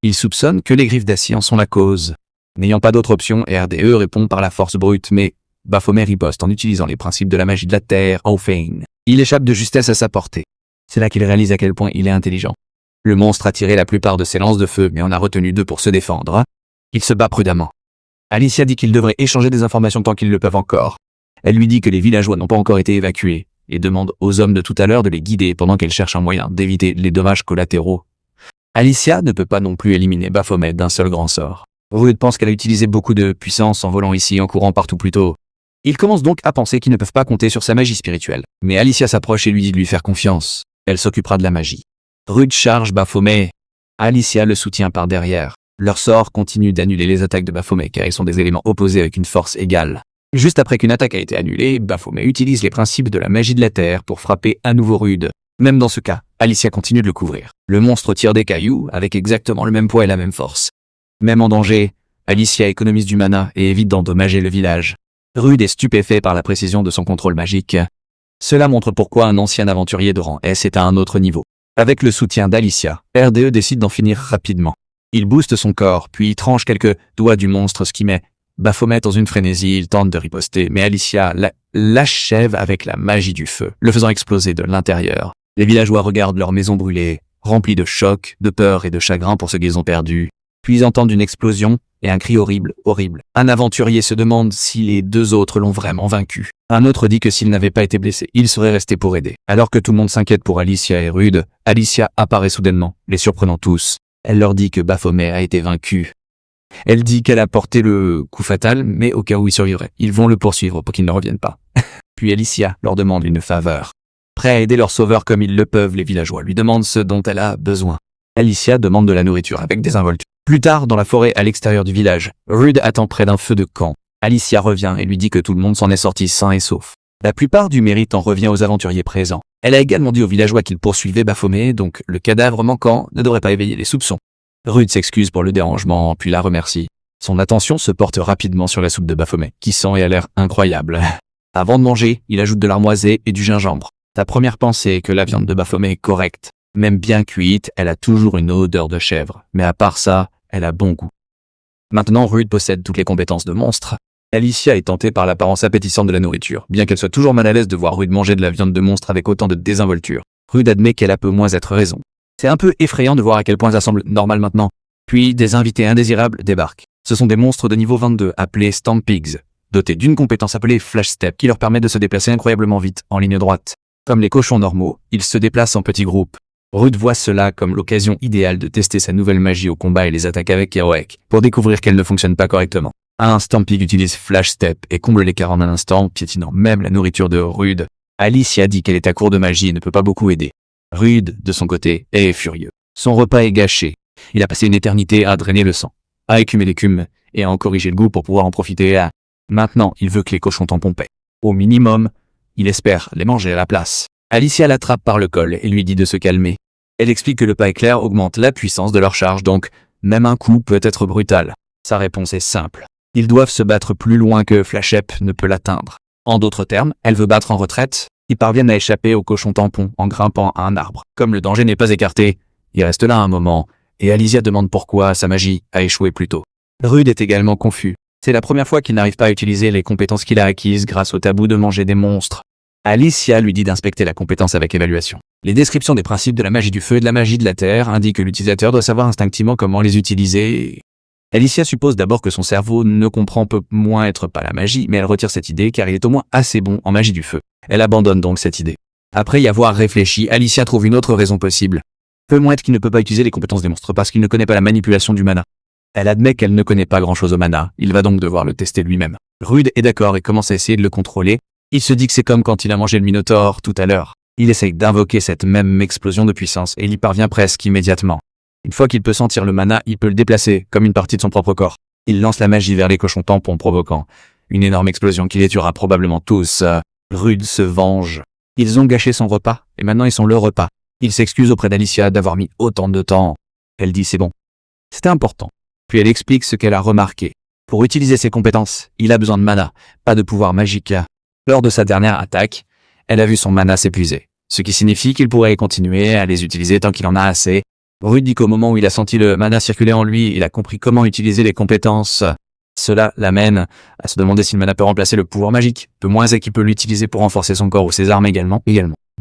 S1: Il soupçonne que les griffes d'acier en sont la cause. N'ayant pas d'autre option, RDE répond par la force brute, mais Baphomet riposte en utilisant les principes de la magie de la terre, Aufane. Il échappe de justesse à sa portée. C'est là qu'il réalise à quel point il est intelligent. Le monstre a tiré la plupart de ses lances de feu mais en a retenu 2 pour se défendre. Il se bat prudemment. Alicia dit qu'ils devraient échanger des informations tant qu'ils le peuvent encore. Elle lui dit que les villageois n'ont pas encore été évacués et demande aux hommes de tout à l'heure de les guider pendant qu'elle cherche un moyen d'éviter les dommages collatéraux. Alicia ne peut pas non plus éliminer Baphomet d'un seul grand sort. Rude pense qu'elle a utilisé beaucoup de puissance en volant ici et en courant partout plus tôt. Ils commencent donc à penser qu'ils ne peuvent pas compter sur sa magie spirituelle. Mais Alicia s'approche et lui dit de lui faire confiance. Elle s'occupera de la magie. Rude charge Baphomet. Alicia le soutient par derrière. Leur sort continue d'annuler les attaques de Baphomet car ils sont des éléments opposés avec une force égale. Juste après qu'une attaque a été annulée, Baphomet utilise les principes de la magie de la terre pour frapper à nouveau Rude. Même dans ce cas, Alicia continue de le couvrir. Le monstre tire des cailloux avec exactement le même poids et la même force. Même en danger, Alicia économise du mana et évite d'endommager le village. Rude est stupéfait par la précision de son contrôle magique. Cela montre pourquoi un ancien aventurier de rang S est à un autre niveau. Avec le soutien d'Alicia, RDE décide d'en finir rapidement. Il booste son corps, puis tranche quelques doigts du monstre, ce qui met Baphomet dans une frénésie. Il tente de riposter, mais Alicia l'achève avec la magie du feu, le faisant exploser de l'intérieur. Les villageois regardent leur maison brûler, remplis de choc, de peur et de chagrin pour ce qu'ils ont perdu. Puis ils entendent une explosion et un cri horrible, horrible. Un aventurier se demande si les 2 autres l'ont vraiment vaincu. Un autre dit que s'il n'avait pas été blessé, il serait resté pour aider. Alors que tout le monde s'inquiète pour Alicia et Rude, Alicia apparaît soudainement, les surprenant tous. Elle leur dit que Baphomet a été vaincu. Elle dit qu'elle a porté le coup fatal, mais au cas où il survivrait, ils vont le poursuivre pour qu'il ne revienne pas. Puis Alicia leur demande une faveur. Prêt à aider leur sauveur comme ils le peuvent, les villageois lui demandent ce dont elle a besoin. Alicia demande de la nourriture avec désinvolture. Plus tard, dans la forêt à l'extérieur du village, Rude attend près d'un feu de camp. Alicia revient et lui dit que tout le monde s'en est sorti sain et sauf. La plupart du mérite en revient aux aventuriers présents. Elle a également dit aux villageois qu'ils poursuivaient Baphomet, donc le cadavre manquant ne devrait pas éveiller les soupçons. Rude s'excuse pour le dérangement, puis la remercie. Son attention se porte rapidement sur la soupe de Baphomet, qui sent et a l'air incroyable. Avant de manger, il ajoute de l'armoisé et du gingembre. Ta première pensée est que la viande de Baphomet est correcte. Même bien cuite, elle a toujours une odeur de chèvre, mais à part ça, elle a bon goût. Maintenant, Rude possède toutes les compétences de monstre. Alicia est tentée par l'apparence appétissante de la nourriture, bien qu'elle soit toujours mal à l'aise de voir Rude manger de la viande de monstre avec autant de désinvolture. Rude admet qu'elle a peu moins être raison. C'est un peu effrayant de voir à quel point ça semble normal maintenant. Puis, des invités indésirables débarquent. Ce sont des monstres de niveau 22 appelés Stampigs, dotés d'une compétence appelée Flash Step qui leur permet de se déplacer incroyablement vite, en ligne droite. Comme les cochons normaux, ils se déplacent en petits groupes. Rude voit cela comme l'occasion idéale de tester sa nouvelle magie au combat et les attaques avec Heroic, pour découvrir qu'elle ne fonctionne pas correctement. Un Stampig utilise Flash Step et comble l'écart en un instant, piétinant même la nourriture de Rude. Alicia dit qu'elle est à court de magie et ne peut pas beaucoup aider. Rude, de son côté, est furieux. Son repas est gâché. Il a passé une éternité à drainer le sang, à écumer l'écume et à en corriger le goût pour pouvoir en profiter. Maintenant, il veut que les cochons t'en pompaient. Au minimum, il espère les manger à la place. Alicia l'attrape par le col et lui dit de se calmer. Elle explique que le pas éclair augmente la puissance de leur charge, donc même un coup peut être brutal. Sa réponse est simple. Ils doivent se battre plus loin que Flashep ne peut l'atteindre. En d'autres termes, elle veut battre en retraite. Ils parviennent à échapper aux cochons tampons en grimpant à un arbre. Comme le danger n'est pas écarté, il reste là un moment, et Alicia demande pourquoi sa magie a échoué plus tôt. Rude est également confus. C'est la première fois qu'il n'arrive pas à utiliser les compétences qu'il a acquises grâce au tabou de manger des monstres. Alicia lui dit d'inspecter la compétence avec évaluation. Les descriptions des principes de la magie du feu et de la magie de la terre indiquent que l'utilisateur doit savoir instinctivement comment les utiliser. Alicia suppose d'abord que son cerveau ne comprend peu moins être pas la magie, mais elle retire cette idée car il est au moins assez bon en magie du feu. Elle abandonne donc cette idée. Après y avoir réfléchi, Alicia trouve une autre raison possible. Peut moins être qu'il ne peut pas utiliser les compétences des monstres parce qu'il ne connaît pas la manipulation du mana. Elle admet qu'elle ne connaît pas grand chose au mana, il va donc devoir le tester lui-même. Rude est d'accord et commence à essayer de le contrôler. Il se dit que c'est comme quand il a mangé le Minotaure tout à l'heure. Il essaye d'invoquer cette même explosion de puissance et il y parvient presque immédiatement. Une fois qu'il peut sentir le mana, il peut le déplacer, comme une partie de son propre corps. Il lance la magie vers les cochons tampons provoquant une énorme explosion qui les tuera probablement tous. Rude se venge. Ils ont gâché son repas, et maintenant ils sont le repas. Il s'excuse auprès d'Alicia d'avoir mis autant de temps. Elle dit c'est bon. C'était important. Puis elle explique ce qu'elle a remarqué. Pour utiliser ses compétences, il a besoin de mana, pas de pouvoir magique. Lors de sa dernière attaque, elle a vu son mana s'épuiser, ce qui signifie qu'il pourrait continuer à les utiliser tant qu'il en a assez. Rude dit qu'au moment où il a senti le mana circuler en lui, il a compris comment utiliser les compétences. Cela l'amène à se demander si le mana peut remplacer le pouvoir magique, peu moins et qui peut l'utiliser pour renforcer son corps ou ses armes également.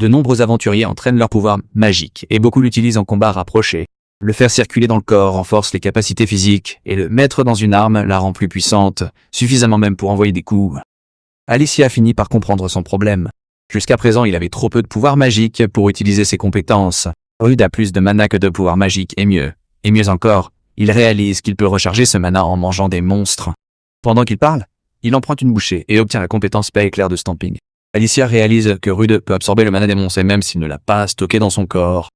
S1: De nombreux aventuriers entraînent leur pouvoir magique et beaucoup l'utilisent en combat rapproché. Le faire circuler dans le corps renforce les capacités physiques et le mettre dans une arme la rend plus puissante, suffisamment même pour envoyer des coups. Alicia finit par comprendre son problème. Jusqu'à présent, il avait trop peu de pouvoir magique pour utiliser ses compétences. Rude a plus de mana que de pouvoir magique et mieux encore, il réalise qu'il peut recharger ce mana en mangeant des monstres. Pendant qu'il parle, il emprunte une bouchée et obtient la compétence paix éclair de Stamping. Alicia réalise que Rude peut absorber le mana des monstres et même s'il ne l'a pas stocké dans son corps.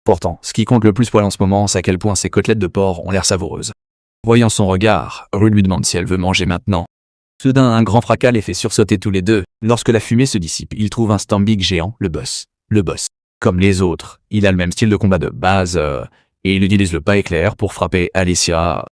S1: Pourtant, ce qui compte le plus pour elle en ce moment, c'est à quel point ses côtelettes de porc ont l'air savoureuses. Voyant son regard, Rude lui demande si elle veut manger maintenant. Soudain, un grand fracas les fait sursauter tous les deux. Lorsque la fumée se dissipe, il trouve un Stamping géant, le boss. Comme les autres, il a le même style de combat de base, et il utilise le pas éclair pour frapper Alicia.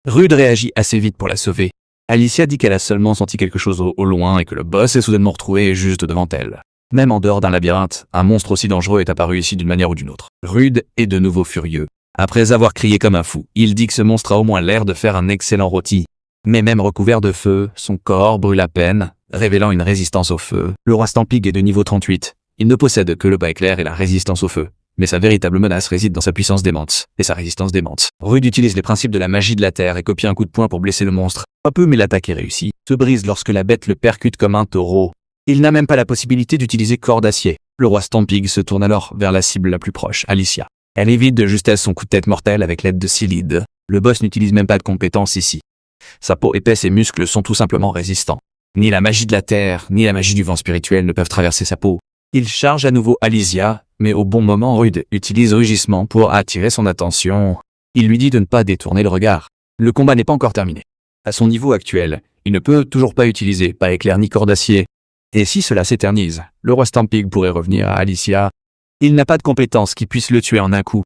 S1: Rude réagit assez vite pour la sauver. Alicia dit qu'elle a seulement senti quelque chose au loin et que le boss est soudainement retrouvé juste devant elle. Même en dehors d'un labyrinthe, un monstre aussi dangereux est apparu ici d'une manière ou d'une autre. Rude est de nouveau furieux. Après avoir crié comme un fou, il dit que ce monstre a au moins l'air de faire un excellent rôti. Mais même recouvert de feu, son corps brûle à peine, révélant une résistance au feu. Le roi Stamping est de niveau 38. Il ne possède que le pas éclair et la résistance au feu. Mais sa véritable menace réside dans sa puissance démente, et sa résistance démente. Rude utilise les principes de la magie de la terre et copie un coup de poing pour blesser le monstre. Un peu, mais l'attaque est réussie. Se brise lorsque la bête le percute comme un taureau. Il n'a même pas la possibilité d'utiliser corps d'acier. Le roi Stamping se tourne alors vers la cible la plus proche, Alicia. Elle évite de justesse son coup de tête mortel avec l'aide de Silide. Le boss n'utilise même pas de compétences ici. Sa peau épaisse et muscles sont tout simplement résistants. Ni la magie de la terre, ni la magie du vent spirituel ne peuvent traverser sa peau. Il charge à nouveau Alicia, mais au bon moment Rude utilise rugissement pour attirer son attention. Il lui dit de ne pas détourner le regard. Le combat n'est pas encore terminé. À son niveau actuel, il ne peut toujours pas utiliser pas éclair ni corps d'acier. Et si cela s'éternise, le roi Stamping pourrait revenir à Alicia. Il n'a pas de compétence qui puisse le tuer en un coup.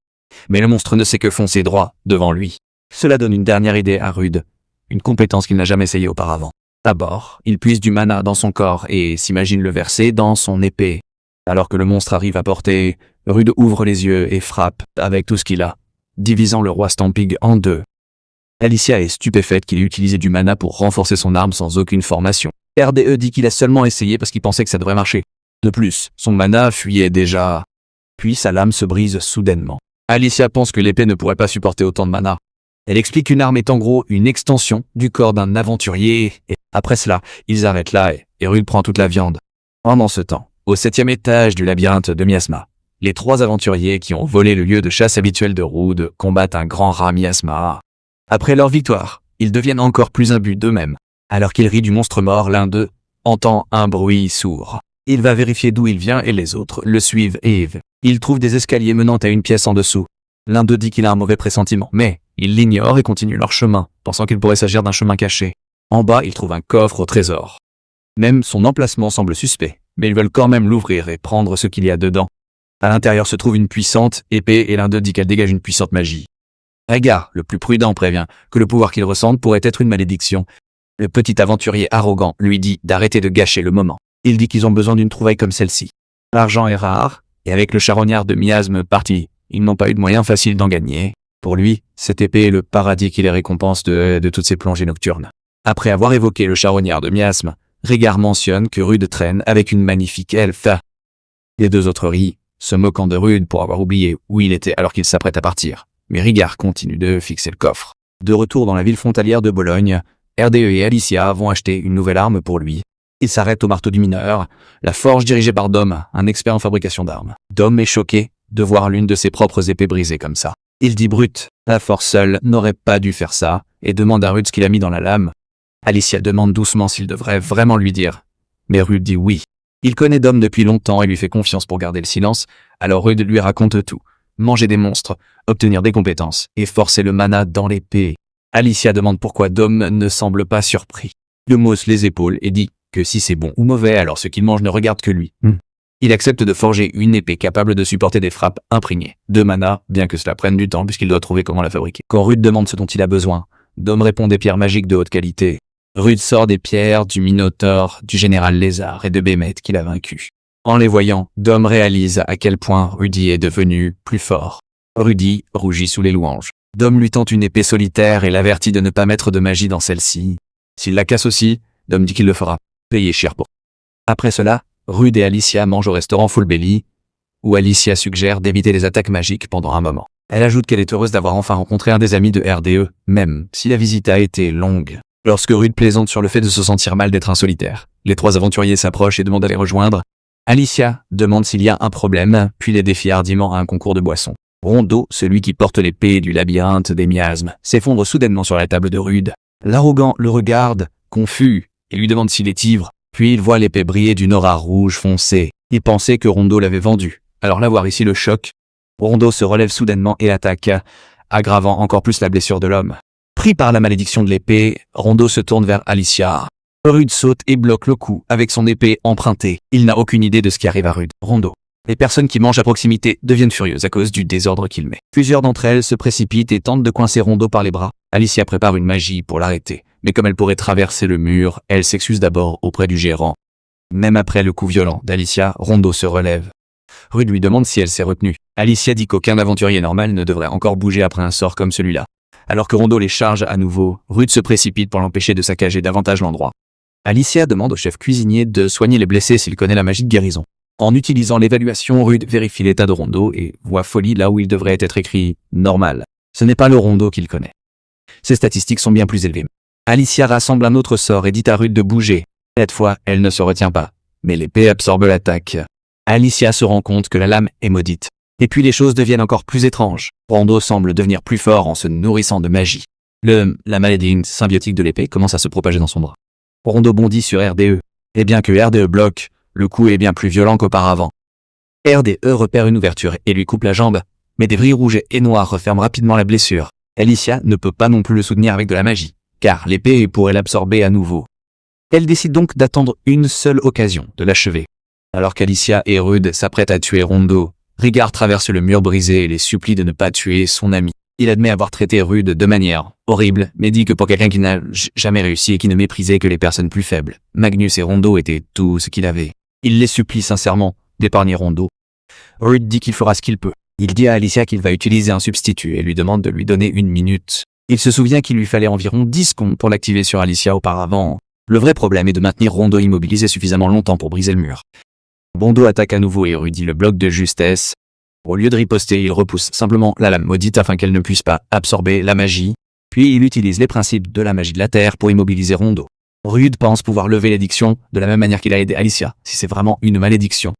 S1: Mais le monstre ne sait que foncer droit devant lui. Cela donne une dernière idée à Rude. Une compétence qu'il n'a jamais essayée auparavant. D'abord, il puise du mana dans son corps et s'imagine le verser dans son épée. Alors que le monstre arrive à portée, Rude ouvre les yeux et frappe avec tout ce qu'il a, divisant le roi Stamping en deux. Alicia est stupéfaite qu'il ait utilisé du mana pour renforcer son arme sans aucune formation. RDE dit qu'il a seulement essayé parce qu'il pensait que ça devrait marcher. De plus, son mana fuyait déjà. Puis sa lame se brise soudainement. Alicia pense que l'épée ne pourrait pas supporter autant de mana. Elle explique qu'une arme est en gros une extension du corps d'un aventurier, et après cela, ils arrêtent là et Rude prend toute la viande. Pendant ce temps, au 7e étage du labyrinthe de Miasma, les 3 aventuriers qui ont volé le lieu de chasse habituel de Rude combattent un grand rat Miasma. Après leur victoire, ils deviennent encore plus imbus d'eux-mêmes. Alors qu'ils rient du monstre mort, l'un d'eux entend un bruit sourd. Il va vérifier d'où il vient et les autres le suivent et ils trouvent des escaliers menant à une pièce en dessous. L'un d'eux dit qu'il a un mauvais pressentiment, mais ils l'ignorent et continuent leur chemin, pensant qu'il pourrait s'agir d'un chemin caché. En bas, ils trouvent un coffre au trésor. Même son emplacement semble suspect, mais ils veulent quand même l'ouvrir et prendre ce qu'il y a dedans. À l'intérieur se trouve une puissante épée et l'un d'eux dit qu'elle dégage une puissante magie. Rhaegar, le plus prudent, prévient que le pouvoir qu'il ressente pourrait être une malédiction. Le petit aventurier arrogant lui dit d'arrêter de gâcher le moment. Il dit qu'ils ont besoin d'une trouvaille comme celle-ci. L'argent est rare, et avec le charognard de miasme parti, ils n'ont pas eu de moyen facile d'en gagner. Pour lui, cette épée est le paradis qui les récompense de toutes ces plongées nocturnes. Après avoir évoqué le charognard de miasme, Rhaegar mentionne que Rude traîne avec une magnifique elfe. Les 2 autres rient, se moquant de Rude pour avoir oublié où il était alors qu'il s'apprête à partir. Mais Rhaegar continue de fixer le coffre. De retour dans la ville frontalière de Bologne, RDE et Alicia vont acheter une nouvelle arme pour lui. Il s'arrête au marteau du mineur, la forge dirigée par Dom, un expert en fabrication d'armes. Dom est choqué de voir l'une de ses propres épées brisée comme ça. Il dit brut, la force seule n'aurait pas dû faire ça, et demande à Rude ce qu'il a mis dans la lame. Alicia demande doucement s'il devrait vraiment lui dire. Mais Rude dit oui. Il connaît Dom depuis longtemps et lui fait confiance pour garder le silence, alors Rude lui raconte tout. Manger des monstres, obtenir des compétences, et forcer le mana dans l'épée. Alicia demande pourquoi Dom ne semble pas surpris. Il hausse les épaules et dit que si c'est bon ou mauvais, alors ce qu'il mange ne regarde que lui. Il accepte de forger une épée capable de supporter des frappes imprégnées de mana, bien que cela prenne du temps puisqu'il doit trouver comment la fabriquer. Quand Rude demande ce dont il a besoin, Dom répond des pierres magiques de haute qualité. Rude sort des pierres du Minotaure, du général Lézard et de Bémet qu'il a vaincu. En les voyant, Dom réalise à quel point Rudy est devenu plus fort. Rudy rougit sous les louanges. Dom lui tend une épée solitaire et l'avertit de ne pas mettre de magie dans celle-ci. S'il la casse aussi, Dom dit qu'il le fera payer cher pour. Après cela, Rude et Alicia mangent au restaurant Full Belly, où Alicia suggère d'éviter les attaques magiques pendant un moment. Elle ajoute qu'elle est heureuse d'avoir enfin rencontré un des amis de RDE, même si la visite a été longue. Lorsque Rude plaisante sur le fait de se sentir mal d'être un solitaire, les trois aventuriers s'approchent et demandent à les rejoindre. Alicia demande s'il y a un problème, puis les défie hardiment à un concours de boissons. Rondo, celui qui porte l'épée du labyrinthe des miasmes, s'effondre soudainement sur la table de Rude. L'arrogant le regarde, confus, et lui demande s'il est ivre. Puis il voit l'épée briller d'une aura rouge foncée. Il pensait que Rondo l'avait vendue. Alors la voir ici le choc. Rondo se relève soudainement et attaque, aggravant encore plus la blessure de l'homme. Pris par la malédiction de l'épée, Rondo se tourne vers Alicia. Rude saute et bloque le coup avec son épée empruntée. Il n'a aucune idée de ce qui arrive à Rude. Rondo. Les personnes qui mangent à proximité deviennent furieuses à cause du désordre qu'il met. Plusieurs d'entre elles se précipitent et tentent de coincer Rondo par les bras. Alicia prépare une magie pour l'arrêter, mais comme elle pourrait traverser le mur, elle s'excuse d'abord auprès du gérant. Même après le coup violent d'Alicia, Rondo se relève. Rude lui demande si elle s'est retenue. Alicia dit qu'aucun aventurier normal ne devrait encore bouger après un sort comme celui-là. Alors que Rondo les charge à nouveau, Rude se précipite pour l'empêcher de saccager davantage l'endroit. Alicia demande au chef cuisinier de soigner les blessés s'il connaît la magie de guérison. En utilisant l'évaluation, Rude vérifie l'état de Rondo et voit folie là où il devrait être écrit « normal ». Ce n'est pas le Rondo qu'il connaît. Ses statistiques sont bien plus élevées. Alicia rassemble un autre sort et dit à Rude de bouger. Cette fois, elle ne se retient pas, mais l'épée absorbe l'attaque. Alicia se rend compte que la lame est maudite. Et puis les choses deviennent encore plus étranges. Rondo semble devenir plus fort en se nourrissant de magie. La maladie symbiotique de l'épée commence à se propager dans son bras. Rondo bondit sur RDE. Et bien que RDE bloque, le coup est bien plus violent qu'auparavant. RDE repère une ouverture et lui coupe la jambe, mais des vrilles rouges et noires referment rapidement la blessure. Alicia ne peut pas non plus le soutenir avec de la magie, car l'épée pourrait l'absorber à nouveau. Elle décide donc d'attendre une seule occasion de l'achever. Alors qu'Alicia et Rude s'apprêtent à tuer Rondo, Rigard traverse le mur brisé et les supplie de ne pas tuer son ami. Il admet avoir traité Rude de manière horrible, mais dit que pour quelqu'un qui n'a jamais réussi et qui ne méprisait que les personnes plus faibles, Magnus et Rondo étaient tout ce qu'il avait. Il les supplie sincèrement d'épargner Rondo. Rude dit qu'il fera ce qu'il peut. Il dit à Alicia qu'il va utiliser un substitut et lui demande de lui donner 1 minute. Il se souvient qu'il lui fallait environ 10 secondes pour l'activer sur Alicia auparavant. Le vrai problème est de maintenir Rondo immobilisé suffisamment longtemps pour briser le mur. Rondo attaque à nouveau et Rudy le bloque de justesse. Au lieu de riposter, il repousse simplement la lame maudite afin qu'elle ne puisse pas absorber la magie. Puis il utilise les principes de la magie de la Terre pour immobiliser Rondo. Rude pense pouvoir lever l'édiction de la même manière qu'il a aidé Alicia, si c'est vraiment une malédiction.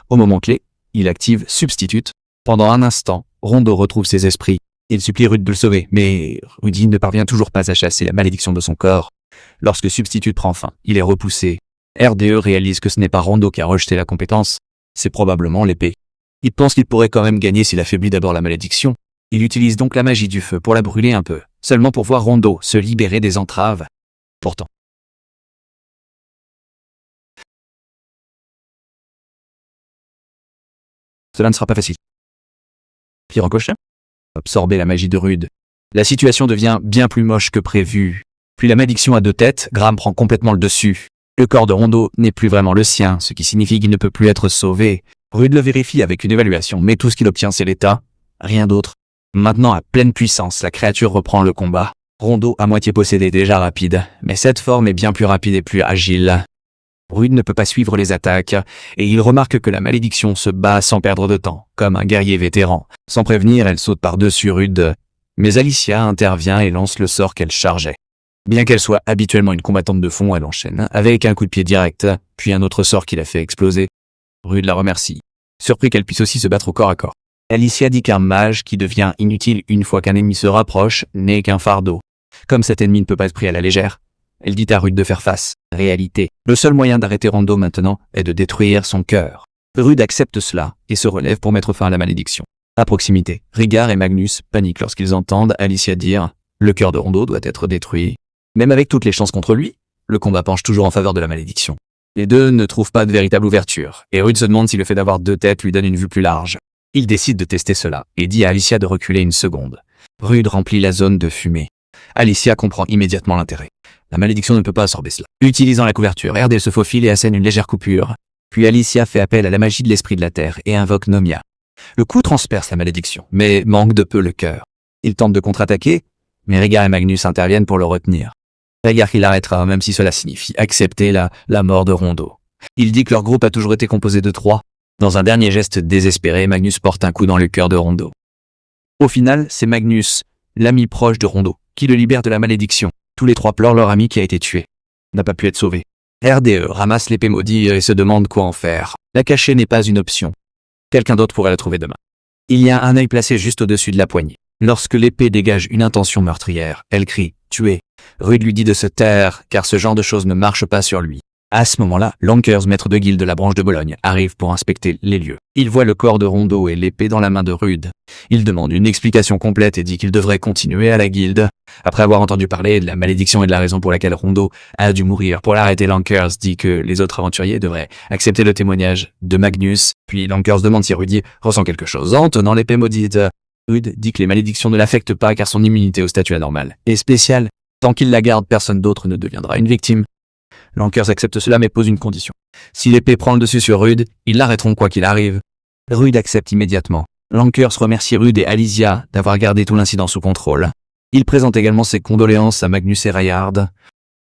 S1: Au moment clé, il active Substitute. Pendant un instant, Rondo retrouve ses esprits. Il supplie Rude de le sauver, mais Rudy ne parvient toujours pas à chasser la malédiction de son corps. Lorsque Substitute prend fin, il est repoussé. RDE réalise que ce n'est pas Rondo qui a rejeté la compétence, c'est probablement l'épée. Il pense qu'il pourrait quand même gagner s'il affaiblit d'abord la malédiction. Il utilise donc la magie du feu pour la brûler un peu, seulement pour voir Rondo se libérer des entraves. Pourtant, cela ne sera pas facile. Puis ricochet, absorber la magie de Rude. La situation devient bien plus moche que prévu. Puis la malédiction à 2 têtes, Graham prend complètement le dessus. Le corps de Rondo n'est plus vraiment le sien, ce qui signifie qu'il ne peut plus être sauvé. Rude le vérifie avec une évaluation, mais tout ce qu'il obtient c'est l'état, rien d'autre. Maintenant à pleine puissance, la créature reprend le combat. Rondo à moitié possédé est déjà rapide, mais cette forme est bien plus rapide et plus agile. Rude ne peut pas suivre les attaques, et il remarque que la malédiction se bat sans perdre de temps, comme un guerrier vétéran. Sans prévenir, elle saute par-dessus Rude. Mais Alicia intervient et lance le sort qu'elle chargeait. Bien qu'elle soit habituellement une combattante de fond, elle enchaîne avec un coup de pied direct, puis un autre sort qui la fait exploser. Rude la remercie, surpris qu'elle puisse aussi se battre au corps à corps. Alicia dit qu'un mage qui devient inutile une fois qu'un ennemi se rapproche n'est qu'un fardeau. Comme cet ennemi ne peut pas être pris à la légère, elle dit à Rude de faire face. Réalité. Le seul moyen d'arrêter Rondo maintenant est de détruire son cœur. Rude accepte cela et se relève pour mettre fin à la malédiction. À proximité, Rigard et Magnus paniquent lorsqu'ils entendent Alicia dire « Le cœur de Rondo doit être détruit ». Même avec toutes les chances contre lui, le combat penche toujours en faveur de la malédiction. Les deux ne trouvent pas de véritable ouverture, et Rude se demande si le fait d'avoir 2 têtes lui donne une vue plus large. Il décide de tester cela, et dit à Alicia de reculer 1 seconde. Rude remplit la zone de fumée. Alicia comprend immédiatement l'intérêt. La malédiction ne peut pas absorber cela. Utilisant la couverture, RD se faufile et assène une légère coupure. Puis Alicia fait appel à la magie de l'esprit de la Terre et invoque Nomia. Le coup transperce la malédiction, mais manque de peu le cœur. Il tente de contre-attaquer, mais Rigard et Magnus interviennent pour le retenir. Rayard il arrêtera même si cela signifie accepter la mort de Rondo. Il dit que leur groupe a toujours été composé de 3. Dans un dernier geste désespéré, Magnus porte un coup dans le cœur de Rondo. Au final, c'est Magnus, l'ami proche de Rondo, qui le libère de la malédiction. Tous les 3 pleurent leur ami qui a été tué. N'a pas pu être sauvé. RDE ramasse l'épée maudite et se demande quoi en faire. La cacher n'est pas une option. Quelqu'un d'autre pourrait la trouver demain. Il y a un œil placé juste au-dessus de la poignée. Lorsque l'épée dégage une intention meurtrière, elle crie « Tuez ». Rude lui dit de se taire, car ce genre de choses ne marche pas sur lui. À ce moment-là, Lankers, maître de guilde de la branche de Bologne, arrive pour inspecter les lieux. Il voit le corps de Rondo et l'épée dans la main de Rude. Il demande une explication complète et dit qu'il devrait continuer à la guilde. Après avoir entendu parler de la malédiction et de la raison pour laquelle Rondo a dû mourir pour l'arrêter, Lankers dit que les autres aventuriers devraient accepter le témoignage de Magnus. Puis Lankers demande si Rudy ressent quelque chose en tenant l'épée maudite. Rude dit que les malédictions ne l'affectent pas car son immunité au statut anormal est spéciale. Tant qu'il la garde, personne d'autre ne deviendra une victime. Lankers accepte cela mais pose une condition. Si l'épée prend le dessus sur Rude, ils l'arrêteront quoi qu'il arrive. Rude accepte immédiatement. Lankers remercie Rude et Alicia d'avoir gardé tout l'incident sous contrôle. Il présente également ses condoléances à Magnus et Rayard.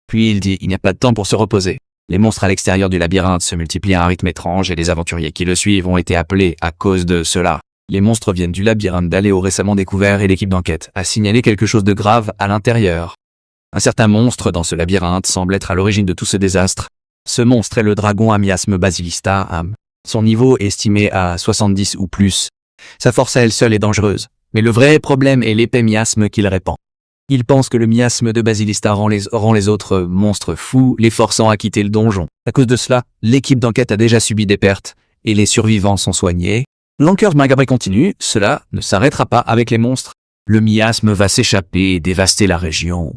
S1: Puis il dit il n'y a pas de temps pour se reposer. Les monstres à l'extérieur du labyrinthe se multiplient à un rythme étrange et les aventuriers qui le suivent ont été appelés à cause de cela. Les monstres viennent du labyrinthe d'Aléo récemment découvert et l'équipe d'enquête a signalé quelque chose de grave à l'intérieur. Un certain monstre dans ce labyrinthe semble être à l'origine de tout ce désastre. Ce monstre est le dragon à miasme Basilista. Son niveau est estimé à 70 ou plus. Sa force à elle seule est dangereuse. Mais le vrai problème est l'épais miasme qu'il répand. Il pense que le miasme de Basilista rend les autres monstres fous, les forçant à quitter le donjon. À cause de cela, l'équipe d'enquête a déjà subi des pertes, et les survivants sont soignés. Lankers Magabré continue, cela ne s'arrêtera pas avec les monstres. Le miasme va s'échapper et dévaster la région.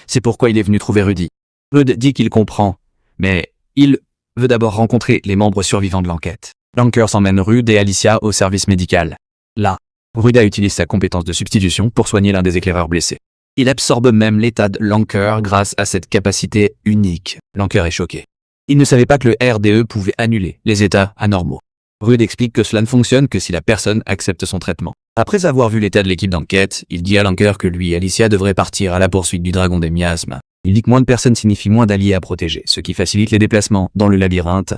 S1: C'est pourquoi il est venu trouver Rudy. Rude dit qu'il comprend, mais il veut d'abord rencontrer les membres survivants de l'enquête. Lankers emmène Rude et Alicia au service médical. Là, Ruda utilise sa compétence de substitution pour soigner l'un des éclaireurs blessés. Il absorbe même l'état de Lanker grâce à cette capacité unique. Lanker est choqué. Il ne savait pas que le RDE pouvait annuler les états anormaux. Rude explique que cela ne fonctionne que si la personne accepte son traitement. Après avoir vu l'état de l'équipe d'enquête, il dit à Lanker que lui et Alicia devraient partir à la poursuite du dragon des miasmes. Il dit que moins de personnes signifie moins d'alliés à protéger, ce qui facilite les déplacements dans le labyrinthe.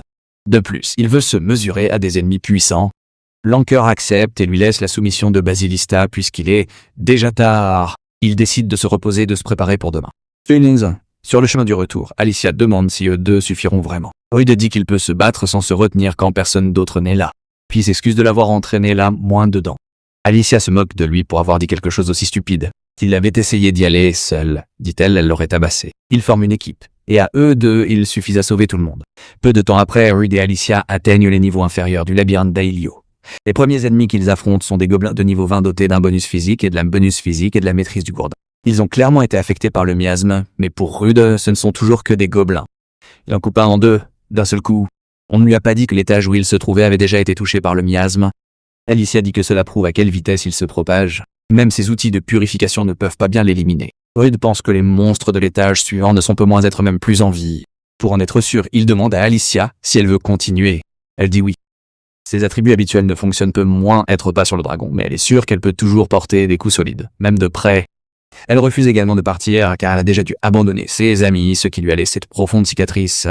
S1: De plus, il veut se mesurer à des ennemis puissants. Lanker accepte et lui laisse la soumission de Basilista puisqu'il est déjà tard. Il décide de se reposer et de se préparer pour demain. Sur le chemin du retour, Alicia demande si eux deux suffiront vraiment. Rude dit qu'il peut se battre sans se retenir quand personne d'autre n'est là. Puis s'excuse de l'avoir entraîné là, moins dedans. Alicia se moque de lui pour avoir dit quelque chose aussi stupide. S'il avait essayé d'y aller seul, dit-elle, elle l'aurait tabassé. Ils forment une équipe. Et à eux deux, il suffit à sauver tout le monde. Peu de temps après, Rude et Alicia atteignent les niveaux inférieurs du labyrinthe d'Ailio. Les premiers ennemis qu'ils affrontent sont des gobelins de niveau 20 dotés d'un bonus physique et de la maîtrise du gourdin. Ils ont clairement été affectés par le miasme, mais pour Rude, ce ne sont toujours que des gobelins. Il en coupe un en deux, d'un seul coup. On ne lui a pas dit que l'étage où il se trouvait avait déjà été touché par le miasme. Alicia dit que cela prouve à quelle vitesse il se propage. Même ses outils de purification ne peuvent pas bien l'éliminer. Rude pense que les monstres de l'étage suivant ne sont peu moins être même plus en vie. Pour en être sûr, il demande à Alicia si elle veut continuer. Elle dit oui. Ses attributs habituels ne fonctionnent peu moins être pas sur le dragon, mais elle est sûre qu'elle peut toujours porter des coups solides, même de près. Elle refuse également de partir car elle a déjà dû abandonner ses amis, ce qui lui a laissé de profondes cicatrices.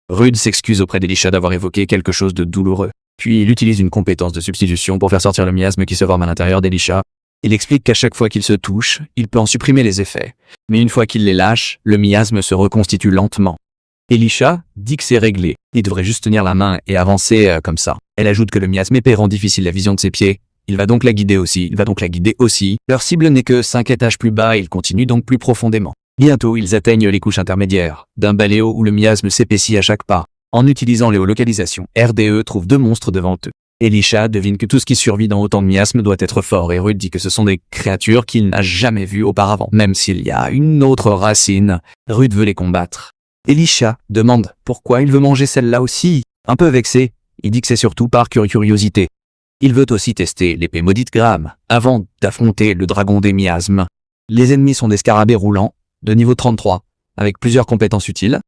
S1: Rude s'excuse auprès d'Elisha d'avoir évoqué quelque chose de douloureux. Puis il utilise une compétence de substitution pour faire sortir le miasme qui se forme à l'intérieur d'Elisha. Il explique qu'à chaque fois qu'il se touche, il peut en supprimer les effets. Mais une fois qu'il les lâche, le miasme se reconstitue lentement. Elisha dit que c'est réglé. Il devrait juste tenir la main et avancer comme ça. Elle ajoute que le miasme épais rend difficile la vision de ses pieds. Il va donc la guider aussi. Leur cible n'est que 5 étages plus bas et ils continuent donc plus profondément. Bientôt, ils atteignent les couches intermédiaires, d'un baléo où le miasme s'épaissit à chaque pas. En utilisant l'éolocalisation, RDE trouve 2 monstres devant eux. Elisha devine que tout ce qui survit dans autant de miasmes doit être fort et Rude dit que ce sont des créatures qu'il n'a jamais vues auparavant. Même s'il y a une autre racine, Rude veut les combattre. Elisha demande pourquoi il veut manger celle-là aussi. Un peu vexé, il dit que c'est surtout par curiosité. Il veut aussi tester l'épée maudite Graham avant d'affronter le dragon des miasmes. Les ennemis sont des scarabées roulants, de niveau 33, avec plusieurs compétences utiles.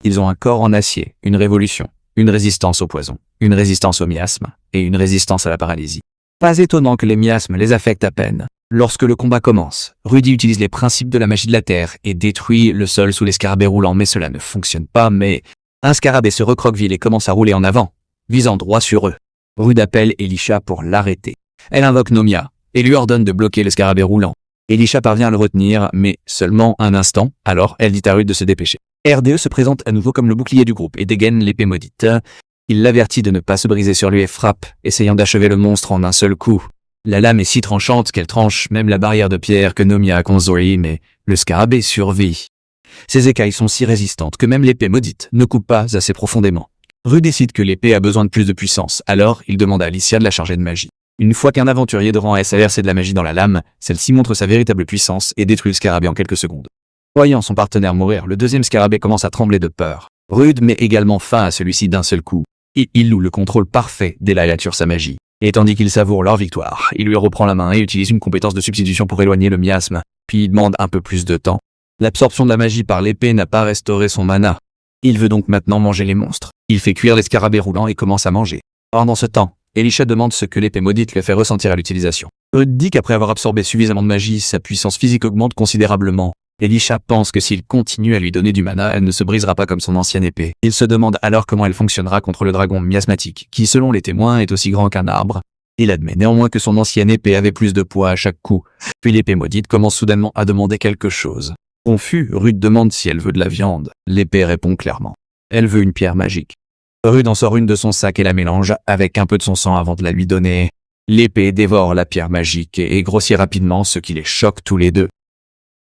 S1: Ils ont un corps en acier, une révolution, une résistance au poison, une résistance au miasme et une résistance à la paralysie. Pas étonnant que les miasmes les affectent à peine. Lorsque le combat commence, Rudy utilise les principes de la magie de la terre et détruit le sol sous les scarabées roulants, mais cela ne fonctionne pas. Mais un scarabée se recroqueville et commence à rouler en avant, visant droit sur eux. Rude appelle Elisha pour l'arrêter. Elle invoque Nomia et lui ordonne de bloquer le scarabée roulant. Elisha parvient à le retenir, mais seulement un instant, alors elle dit à Rude de se dépêcher. RDE se présente à nouveau comme le bouclier du groupe et dégaine l'épée maudite. Il l'avertit de ne pas se briser sur lui et frappe, essayant d'achever le monstre en un seul coup. La lame est si tranchante qu'elle tranche même la barrière de pierre que Nomia a construite, mais le scarabée survit. Ses écailles sont si résistantes que même l'épée maudite ne coupe pas assez profondément. Rude décide que l'épée a besoin de plus de puissance, alors il demande à Alicia de la charger de magie. Une fois qu'un aventurier de rang S a versé de la magie dans la lame, celle-ci montre sa véritable puissance et détruit le scarabée en quelques secondes. Voyant son partenaire mourir, le deuxième scarabée commence à trembler de peur. Rude met également fin à celui-ci d'un seul coup. Il loue le contrôle parfait d'Elia sur sa magie. Et tandis qu'il savoure leur victoire, il lui reprend la main et utilise une compétence de substitution pour éloigner le miasme, puis il demande un peu plus de temps. L'absorption de la magie par l'épée n'a pas restauré son mana. Il veut donc maintenant manger les monstres. Il fait cuire les scarabées roulants et commence à manger. Pendant ce temps, Elisha demande ce que l'épée maudite lui a fait ressentir à l'utilisation. Rude dit qu'après avoir absorbé suffisamment de magie, sa puissance physique augmente considérablement. Elisha pense que s'il continue à lui donner du mana, elle ne se brisera pas comme son ancienne épée. Il se demande alors comment elle fonctionnera contre le dragon miasmatique, qui selon les témoins est aussi grand qu'un arbre. Il admet néanmoins que son ancienne épée avait plus de poids à chaque coup. Puis l'épée maudite commence soudainement à demander quelque chose. Confus, Rude demande si elle veut de la viande. L'épée répond clairement. Elle veut une pierre magique. Rude en sort une de son sac et la mélange avec un peu de son sang avant de la lui donner. L'épée dévore la pierre magique et grossit rapidement, ce qui les choque tous les deux.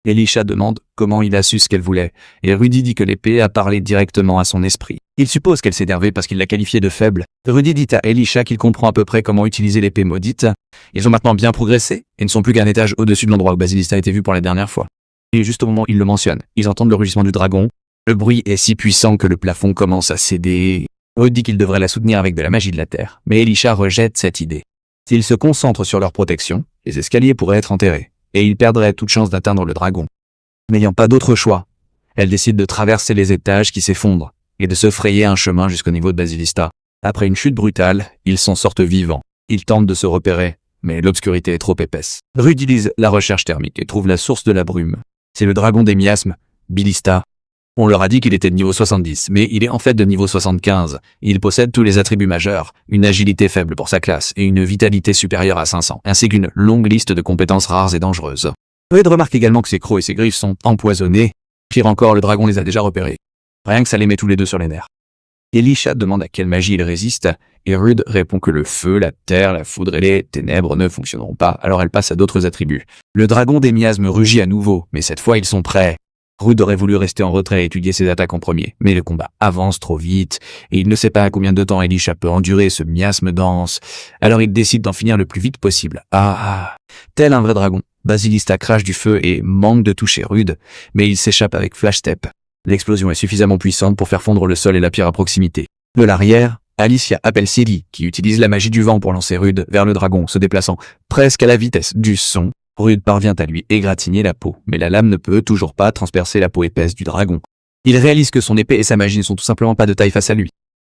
S1: Elisha demande comment il a su ce qu'elle voulait, et Rudy dit que l'épée a parlé directement à son esprit. Il suppose qu'elle s'est énervée parce qu'il l'a qualifiée de faible. Rudy dit à Elisha qu'il comprend à peu près comment utiliser l'épée maudite. Ils ont maintenant bien progressé, et ne sont plus qu'un étage au-dessus de l'endroit où Basilista a été vu pour la dernière fois. Et juste au moment où il le mentionne, ils entendent le rugissement du dragon. Le bruit est si puissant que le plafond commence à céder. Rudy dit qu'il devrait la soutenir avec de la magie de la terre, mais Elisha rejette cette idée. S'ils se concentrent sur leur protection, les escaliers pourraient être enterrés, et ils perdraient toute chance d'atteindre le dragon. N'ayant pas d'autre choix, elle décide de traverser les étages qui s'effondrent, et de se frayer un chemin jusqu'au niveau de Basilista. Après une chute brutale, ils s'en sortent vivants. Ils tentent de se repérer, mais l'obscurité est trop épaisse. Rudy utilise la recherche thermique et trouve la source de la brume. C'est le dragon des miasmes, Bilista. On leur a dit qu'il était de niveau 70, mais il est en fait de niveau 75. Il possède tous les attributs majeurs, une agilité faible pour sa classe et une vitalité supérieure à 500, ainsi qu'une longue liste de compétences rares et dangereuses. Rude remarque également que ses crocs et ses griffes sont empoisonnés. Pire encore, le dragon les a déjà repérés. Rien que ça les met tous les deux sur les nerfs. Elisha demande à quelle magie il résiste, et Rude répond que le feu, la terre, la foudre et les ténèbres ne fonctionneront pas, alors elle passe à d'autres attributs. Le dragon des miasmes rugit à nouveau, mais cette fois ils sont prêts. Rude aurait voulu rester en retrait et étudier ses attaques en premier, mais le combat avance trop vite, et il ne sait pas à combien de temps Elisha peut endurer ce miasme dense, alors il décide d'en finir le plus vite possible. Tel un vrai dragon, Basilista crache du feu et manque de toucher Rude, mais il s'échappe avec Flash Step. L'explosion est suffisamment puissante pour faire fondre le sol et la pierre à proximité. De l'arrière, Alicia appelle Célie, qui utilise la magie du vent pour lancer Rude vers le dragon, se déplaçant presque à la vitesse du son. Rude parvient à lui égratigner la peau, mais la lame ne peut toujours pas transpercer la peau épaisse du dragon. Il réalise que son épée et sa magie ne sont tout simplement pas de taille face à lui.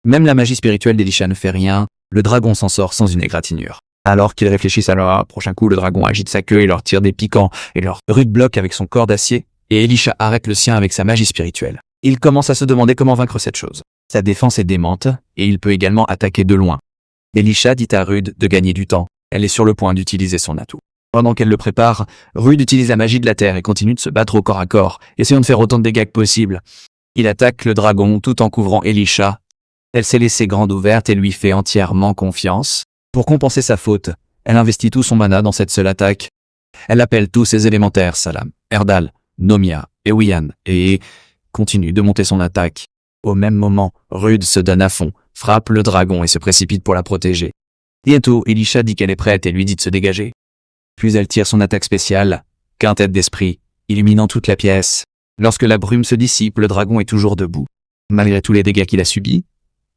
S1: Même la magie spirituelle d'Elisha ne fait rien, le dragon s'en sort sans une égratignure. Alors qu'ils réfléchissent à leur prochain coup, le dragon agite sa queue et leur tire des piquants, et leur Rude bloque avec son corps d'acier, et Elisha arrête le sien avec sa magie spirituelle. Il commence à se demander comment vaincre cette chose. Sa défense est démente, et il peut également attaquer de loin. Elisha dit à Rude de gagner du temps, elle est sur le point d'utiliser son atout. Pendant qu'elle le prépare, Rude utilise la magie de la terre et continue de se battre au corps à corps, essayant de faire autant de dégâts que possible. Il attaque le dragon tout en couvrant Elisha. Elle s'est laissée grande ouverte et lui fait entièrement confiance. Pour compenser sa faute, elle investit tout son mana dans cette seule attaque. Elle appelle tous ses élémentaires, Salam, Erdal, Nomia et Wian, et continue de monter son attaque. Au même moment, Rude se donne à fond, frappe le dragon et se précipite pour la protéger. Bientôt, Elisha dit qu'elle est prête et lui dit de se dégager. Puis elle tire son attaque spéciale, quintette d'esprit, illuminant toute la pièce. Lorsque la brume se dissipe, le dragon est toujours debout. Malgré tous les dégâts qu'il a subis,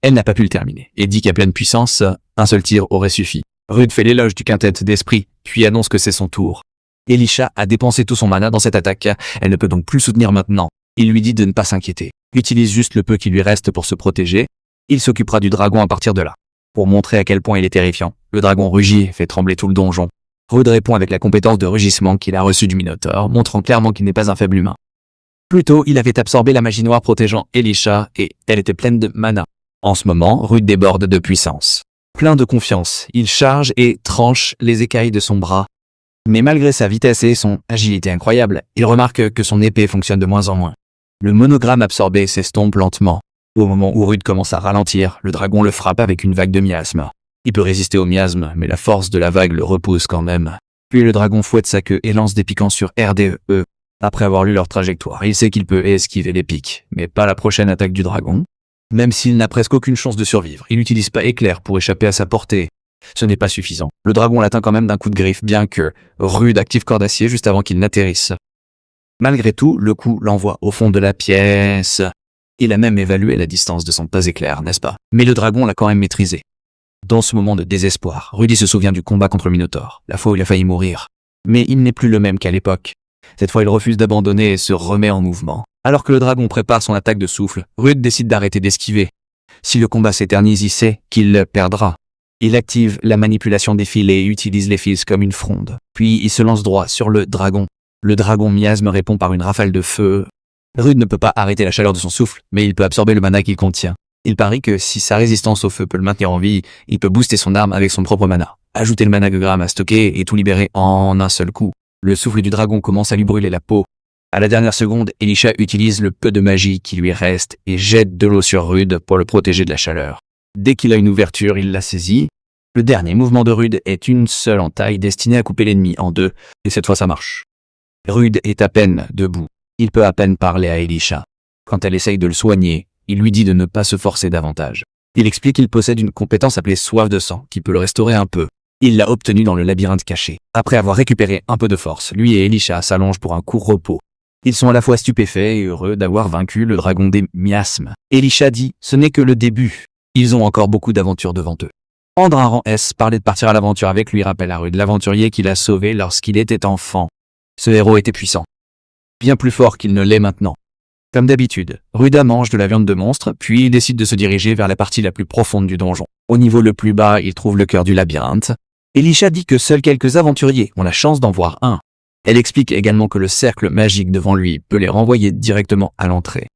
S1: elle n'a pas pu le terminer, et dit qu'à pleine puissance, un seul tir aurait suffi. Rude fait l'éloge du quintette d'esprit, puis annonce que c'est son tour. Elisha a dépensé tout son mana dans cette attaque, elle ne peut donc plus soutenir maintenant. Il lui dit de ne pas s'inquiéter. Utilise juste le peu qui lui reste pour se protéger. Il s'occupera du dragon à partir de là. Pour montrer à quel point il est terrifiant, le dragon rugit et fait trembler tout le donjon. Rude répond avec la compétence de rugissement qu'il a reçue du Minotaure, montrant clairement qu'il n'est pas un faible humain. Plus tôt, il avait absorbé la magie noire protégeant Elisha et elle était pleine de mana. En ce moment, Rude déborde de puissance. Plein de confiance, il charge et tranche les écailles de son bras. Mais malgré sa vitesse et son agilité incroyable, il remarque que son épée fonctionne de moins en moins. Le monogramme absorbé s'estompe lentement. Au moment où Rude commence à ralentir, le dragon le frappe avec une vague de miasme. Il peut résister au miasme, mais la force de la vague le repousse quand même. Puis le dragon fouette sa queue et lance des piquants sur RDE. Après avoir lu leur trajectoire, il sait qu'il peut esquiver les pics, mais pas la prochaine attaque du dragon. Même s'il n'a presque aucune chance de survivre, il n'utilise pas éclair pour échapper à sa portée. Ce n'est pas suffisant. Le dragon l'atteint quand même d'un coup de griffe, bien que Rude active corde d'acier juste avant qu'il n'atterrisse. Malgré tout, le coup l'envoie au fond de la pièce. Il a même évalué la distance de son pas éclair, n'est-ce pas? Mais le dragon l'a quand même maîtrisé. Dans ce moment de désespoir, Rudy se souvient du combat contre le Minotaure, la fois où il a failli mourir. Mais il n'est plus le même qu'à l'époque. Cette fois, il refuse d'abandonner et se remet en mouvement. Alors que le dragon prépare son attaque de souffle, Rude décide d'arrêter d'esquiver. Si le combat s'éternise, il sait qu'il perdra. Il active la manipulation des fils et utilise les fils comme une fronde. Puis il se lance droit sur le dragon. Le dragon miasme répond par une rafale de feu. Rude ne peut pas arrêter la chaleur de son souffle, mais il peut absorber le mana qu'il contient. Il parie que si sa résistance au feu peut le maintenir en vie, il peut booster son arme avec son propre mana, ajouter le mana que Graham a stocké et tout libérer en un seul coup. Le souffle du dragon commence à lui brûler la peau. À la dernière seconde, Elisha utilise le peu de magie qui lui reste et jette de l'eau sur Rude pour le protéger de la chaleur. Dès qu'il a une ouverture, il la saisit. Le dernier mouvement de Rude est une seule entaille destinée à couper l'ennemi en deux, et cette fois ça marche. Rude est à peine debout. Il peut à peine parler à Elisha. Quand elle essaye de le soigner, il lui dit de ne pas se forcer davantage. Il explique qu'il possède une compétence appelée soif de sang, qui peut le restaurer un peu. Il l'a obtenue dans le labyrinthe caché. Après avoir récupéré un peu de force, lui et Elisha s'allongent pour un court repos. Ils sont à la fois stupéfaits et heureux d'avoir vaincu le dragon des miasmes. Elisha dit « Ce n'est que le début. Ils ont encore beaucoup d'aventures devant eux. » Prendre un rang S, parler de partir à l'aventure avec lui rappelle à Rude l'aventurier qu'il a sauvé lorsqu'il était enfant. Ce héros était puissant. Bien plus fort qu'il ne l'est maintenant. Comme d'habitude, Ruda mange de la viande de monstre, puis il décide de se diriger vers la partie la plus profonde du donjon. Au niveau le plus bas, il trouve le cœur du labyrinthe. Elisha dit que seuls quelques aventuriers ont la chance d'en voir un. Elle explique également que le cercle magique devant lui peut les renvoyer directement à l'entrée.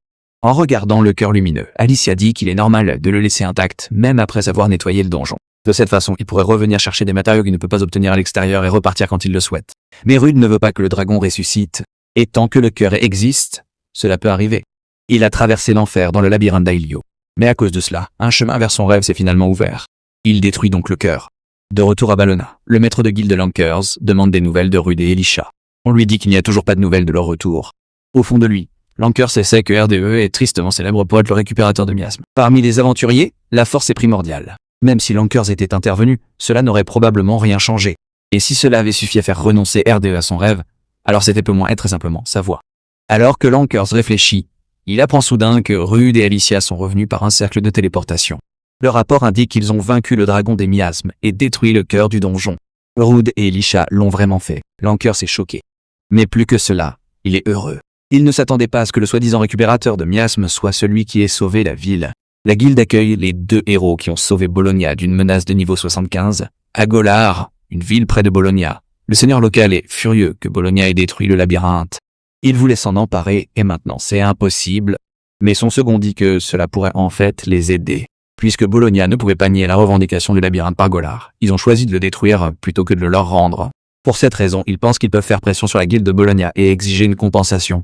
S1: En regardant le cœur lumineux, Alicia dit qu'il est normal de le laisser intact, même après avoir nettoyé le donjon. De cette façon, il pourrait revenir chercher des matériaux qu'il ne peut pas obtenir à l'extérieur et repartir quand il le souhaite. Mais Rude ne veut pas que le dragon ressuscite. Et tant que le cœur existe, cela peut arriver. Il a traversé l'enfer dans le labyrinthe d'Ailio. Mais à cause de cela, un chemin vers son rêve s'est finalement ouvert. Il détruit donc le cœur. De retour à Ballona, le maître de guilde Lankers demande des nouvelles de Rude et Elisha. On lui dit qu'il n'y a toujours pas de nouvelles de leur retour. Au fond de lui, Lankers sait que RDE est tristement célèbre pour être le récupérateur de miasmes. Parmi les aventuriers, la force est primordiale. Même si Lankers était intervenu, cela n'aurait probablement rien changé. Et si cela avait suffi à faire renoncer RDE à son rêve, alors c'était peu moins et très simplement sa voix. Alors que Lankers réfléchit, il apprend soudain que Rude et Alicia sont revenus par un cercle de téléportation. Le rapport indique qu'ils ont vaincu le dragon des miasmes et détruit le cœur du donjon. Rude et Elisha l'ont vraiment fait. Lankers est choqué. Mais plus que cela, il est heureux. Il ne s'attendait pas à ce que le soi-disant récupérateur de miasmes soit celui qui ait sauvé la ville. La guilde accueille les deux héros qui ont sauvé Bologna d'une menace de niveau 75. À Golar, une ville près de Bologna, le seigneur local est furieux que Bologna ait détruit le labyrinthe. Il voulait s'en emparer et maintenant c'est impossible. Mais son second dit que cela pourrait en fait les aider. Puisque Bologna ne pouvait pas nier la revendication du labyrinthe par Golar, ils ont choisi de le détruire plutôt que de le leur rendre. Pour cette raison, ils pensent qu'ils peuvent faire pression sur la guilde de Bologna et exiger une compensation.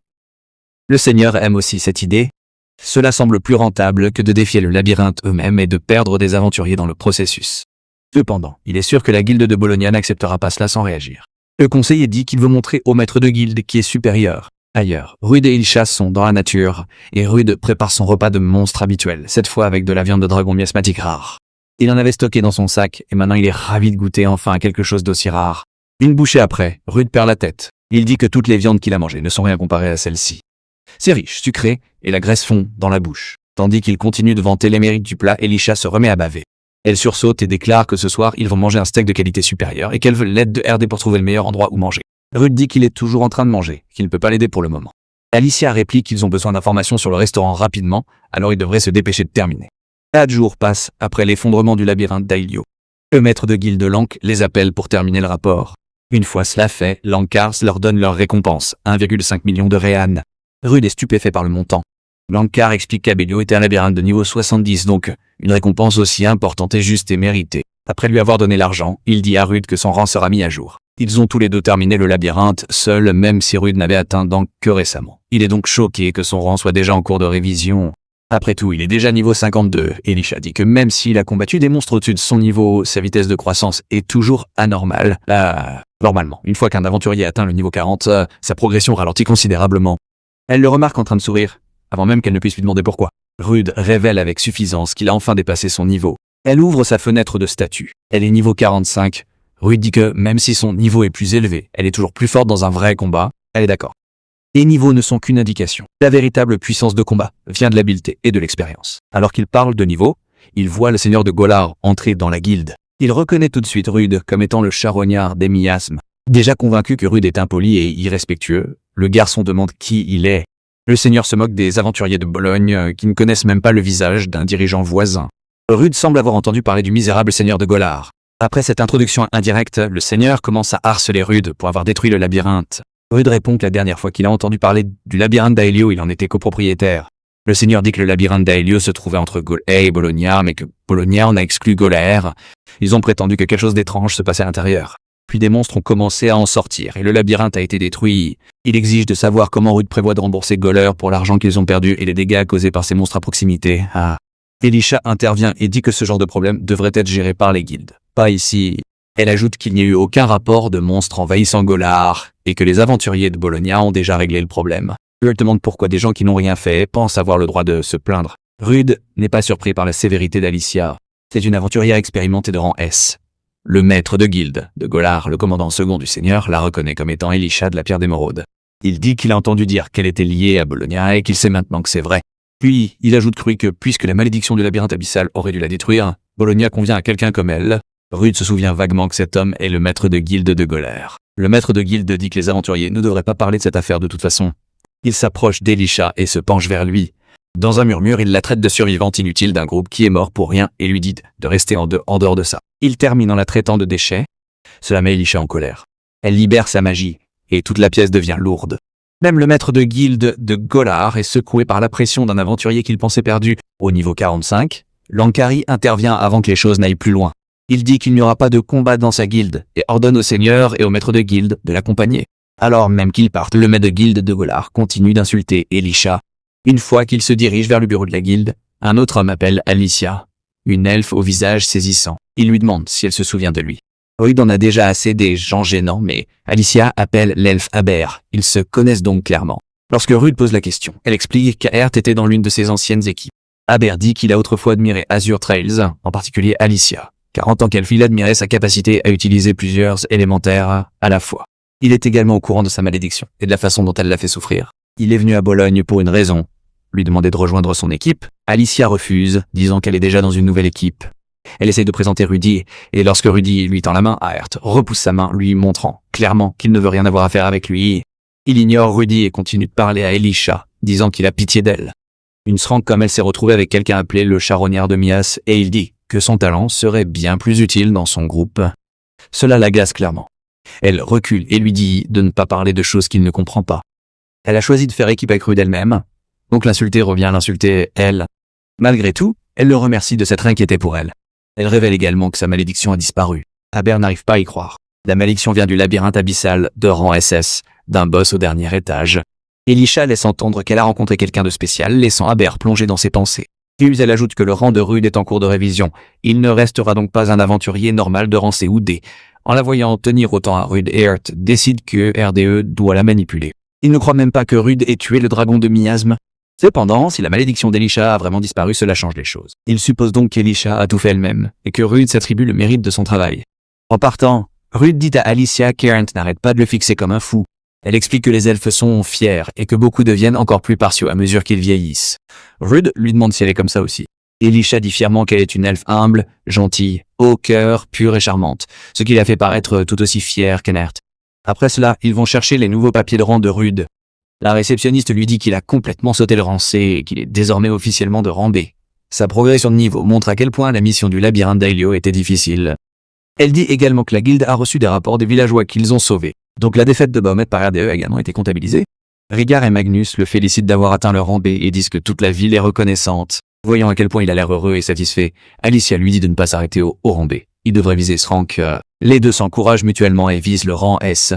S1: Le seigneur aime aussi cette idée. Cela semble plus rentable que de défier le labyrinthe eux-mêmes et de perdre des aventuriers dans le processus. Cependant, il est sûr que la guilde de Bologna n'acceptera pas cela sans réagir. Le conseiller dit qu'il veut montrer au maître de guilde qui est supérieur. Ailleurs, Rude et Elisha sont dans la nature, et Rude prépare son repas de monstre habituel, cette fois avec de la viande de dragon miasmatique rare. Il en avait stocké dans son sac, et maintenant il est ravi de goûter enfin à quelque chose d'aussi rare. Une bouchée après, Rude perd la tête. Il dit que toutes les viandes qu'il a mangées ne sont rien comparées à celle-ci. C'est riche, sucré, et la graisse fond dans la bouche. Tandis qu'il continue de vanter les mérites du plat, Elisha se remet à baver. Elle sursaute et déclare que ce soir, ils vont manger un steak de qualité supérieure et qu'elle veut l'aide de RD pour trouver le meilleur endroit où manger. Rude dit qu'il est toujours en train de manger, qu'il ne peut pas l'aider pour le moment. Alicia réplique qu'ils ont besoin d'informations sur le restaurant rapidement, alors ils devraient se dépêcher de terminer. 4 jours passent après l'effondrement du labyrinthe d'Ailio. Le maître de guilde Lank les appelle pour terminer le rapport. Une fois cela fait, Lankars leur donne leur récompense, 1,5 million de réan. Rude est stupéfait par le montant. Lankar explique qu'Abelio était un labyrinthe de niveau 70, donc une récompense aussi importante est juste et méritée. Après lui avoir donné l'argent, il dit à Rude que son rang sera mis à jour. Ils ont tous les deux terminé le labyrinthe seuls, même si Rude n'avait atteint donc que récemment. Il est donc choqué que son rang soit déjà en cours de révision. Après tout, il est déjà niveau 52. Elisha dit que même s'il a combattu des monstres au-dessus de son niveau, sa vitesse de croissance est toujours anormale. Normalement, une fois qu'un aventurier atteint le niveau 40, sa progression ralentit considérablement. Elle le remarque en train de sourire, avant même qu'elle ne puisse lui demander pourquoi. Rude révèle avec suffisance qu'il a enfin dépassé son niveau. Elle ouvre sa fenêtre de statut. Elle est niveau 45. Rude dit que, même si son niveau est plus élevé, elle est toujours plus forte dans un vrai combat. Elle est d'accord. Les niveaux ne sont qu'une indication. La véritable puissance de combat vient de l'habileté et de l'expérience. Alors qu'il parle de niveau, il voit le seigneur de Golard entrer dans la guilde. Il reconnaît tout de suite Rude comme étant le charognard des miasmes. Déjà convaincu que Rude est impoli et irrespectueux, le garçon demande qui il est. Le seigneur se moque des aventuriers de Bologne qui ne connaissent même pas le visage d'un dirigeant voisin. Rude semble avoir entendu parler du misérable seigneur de Golard. Après cette introduction indirecte, le seigneur commence à harceler Rude pour avoir détruit le labyrinthe. Rude répond que la dernière fois qu'il a entendu parler du labyrinthe d'Aelio, il en était copropriétaire. Le seigneur dit que le labyrinthe d'Aelio se trouvait entre Golaer et Bologna, mais que Bologna en a exclu Golaer. Ils ont prétendu que quelque chose d'étrange se passait à l'intérieur. Puis des monstres ont commencé à en sortir et le labyrinthe a été détruit. Il exige de savoir comment Rude prévoit de rembourser Goleur pour l'argent qu'ils ont perdu et les dégâts causés par ces monstres à proximité. Elisha intervient et dit que ce genre de problème devrait être géré par les guildes. Pas ici. Elle ajoute qu'il n'y a eu aucun rapport de monstres envahissant Golard et que les aventuriers de Bologna ont déjà réglé le problème. Rude demande pourquoi des gens qui n'ont rien fait pensent avoir le droit de se plaindre. Rude n'est pas surpris par la sévérité d'Alicia. C'est une aventurière expérimentée de rang S. Le maître de guilde de Golard, le commandant second du seigneur, la reconnaît comme étant Elisha de la Pierre d'Émeraude. Il dit qu'il a entendu dire qu'elle était liée à Bologna et qu'il sait maintenant que c'est vrai. Puis, il ajoute cru que puisque la malédiction du labyrinthe abyssal aurait dû la détruire, Bologna convient à quelqu'un comme elle. Rude se souvient vaguement que cet homme est le maître de guilde de Golard. Le maître de guilde dit que les aventuriers ne devraient pas parler de cette affaire de toute façon. Il s'approche d'Elisha et se penche vers lui. Dans un murmure, il la traite de survivante inutile d'un groupe qui est mort pour rien et lui dit de rester en dehors de ça. Il termine en la traitant de déchet. Cela met Elisha en colère. Elle libère sa magie, et toute la pièce devient lourde. Même le maître de guilde de Golard est secoué par la pression d'un aventurier qu'il pensait perdu. Au niveau 45, Lankari intervient avant que les choses n'aillent plus loin. Il dit qu'il n'y aura pas de combat dans sa guilde, et ordonne au seigneur et au maître de guilde de l'accompagner. Alors même qu'ils partent, le maître de guilde de Golard continue d'insulter Elisha. Une fois qu'il se dirige vers le bureau de la guilde, un autre homme appelle Alicia, une elfe au visage saisissant. Il lui demande si elle se souvient de lui. Rude en a déjà assez des gens gênants, mais Alicia appelle l'elfe Aber. Ils se connaissent donc clairement. Lorsque Rude pose la question, elle explique qu'Aert était dans l'une de ses anciennes équipes. Aber dit qu'il a autrefois admiré Azure Trails, en particulier Alicia, car en tant qu'elfe, il admirait sa capacité à utiliser plusieurs élémentaires à la fois. Il est également au courant de sa malédiction et de la façon dont elle l'a fait souffrir. Il est venu à Bologne pour une raison, lui demander de rejoindre son équipe. Alicia refuse, disant qu'elle est déjà dans une nouvelle équipe. Elle essaye de présenter Rudy, et lorsque Rudy lui tend la main, Aert repousse sa main, lui montrant clairement qu'il ne veut rien avoir à faire avec lui. Il ignore Rudy et continue de parler à Elisha, disant qu'il a pitié d'elle. Une srangue comme elle s'est retrouvée avec quelqu'un appelé le charognard de Mias, et il dit que son talent serait bien plus utile dans son groupe. Cela l'agace clairement. Elle recule et lui dit de ne pas parler de choses qu'il ne comprend pas. Elle a choisi de faire équipe avec Rude elle-même, donc l'insulter revient à l'insulter elle. Malgré tout, elle le remercie de s'être inquiétée pour elle. Elle révèle également que sa malédiction a disparu. Aber n'arrive pas à y croire. La malédiction vient du labyrinthe abyssal de rang SS, d'un boss au dernier étage. Elisha laisse entendre qu'elle a rencontré quelqu'un de spécial, laissant Aber plonger dans ses pensées. Puis elle ajoute que le rang de Rude est en cours de révision. Il ne restera donc pas un aventurier normal de rang C ou D. En la voyant tenir autant à Rude, Aert décide que RDE doit la manipuler. Il ne croit même pas que Rude ait tué le dragon de miasme. Cependant, si la malédiction d'Elisha a vraiment disparu, cela change les choses. Il suppose donc qu'Elisha a tout fait elle-même, et que Rude s'attribue le mérite de son travail. En partant, Rude dit à Alicia qu'Aert n'arrête pas de le fixer comme un fou. Elle explique que les elfes sont fiers, et que beaucoup deviennent encore plus partiaux à mesure qu'ils vieillissent. Rude lui demande si elle est comme ça aussi. Elisha dit fièrement qu'elle est une elfe humble, gentille, au cœur, pure et charmante, ce qui la fait paraître tout aussi fière qu'Aert. Après cela, ils vont chercher les nouveaux papiers de rang de Rude. La réceptionniste lui dit qu'il a complètement sauté le rang C et qu'il est désormais officiellement de rang B. Sa progression de niveau montre à quel point la mission du labyrinthe d'Aelio était difficile. Elle dit également que la guilde a reçu des rapports des villageois qu'ils ont sauvés. Donc la défaite de Bahamut par RDE a également été comptabilisée. Rhaegar et Magnus le félicitent d'avoir atteint leur rang B et disent que toute la ville est reconnaissante. Voyant à quel point il a l'air heureux et satisfait, Alicia lui dit de ne pas s'arrêter au rang B. Il devrait viser ce rank. Les deux s'encouragent mutuellement et visent le rang S.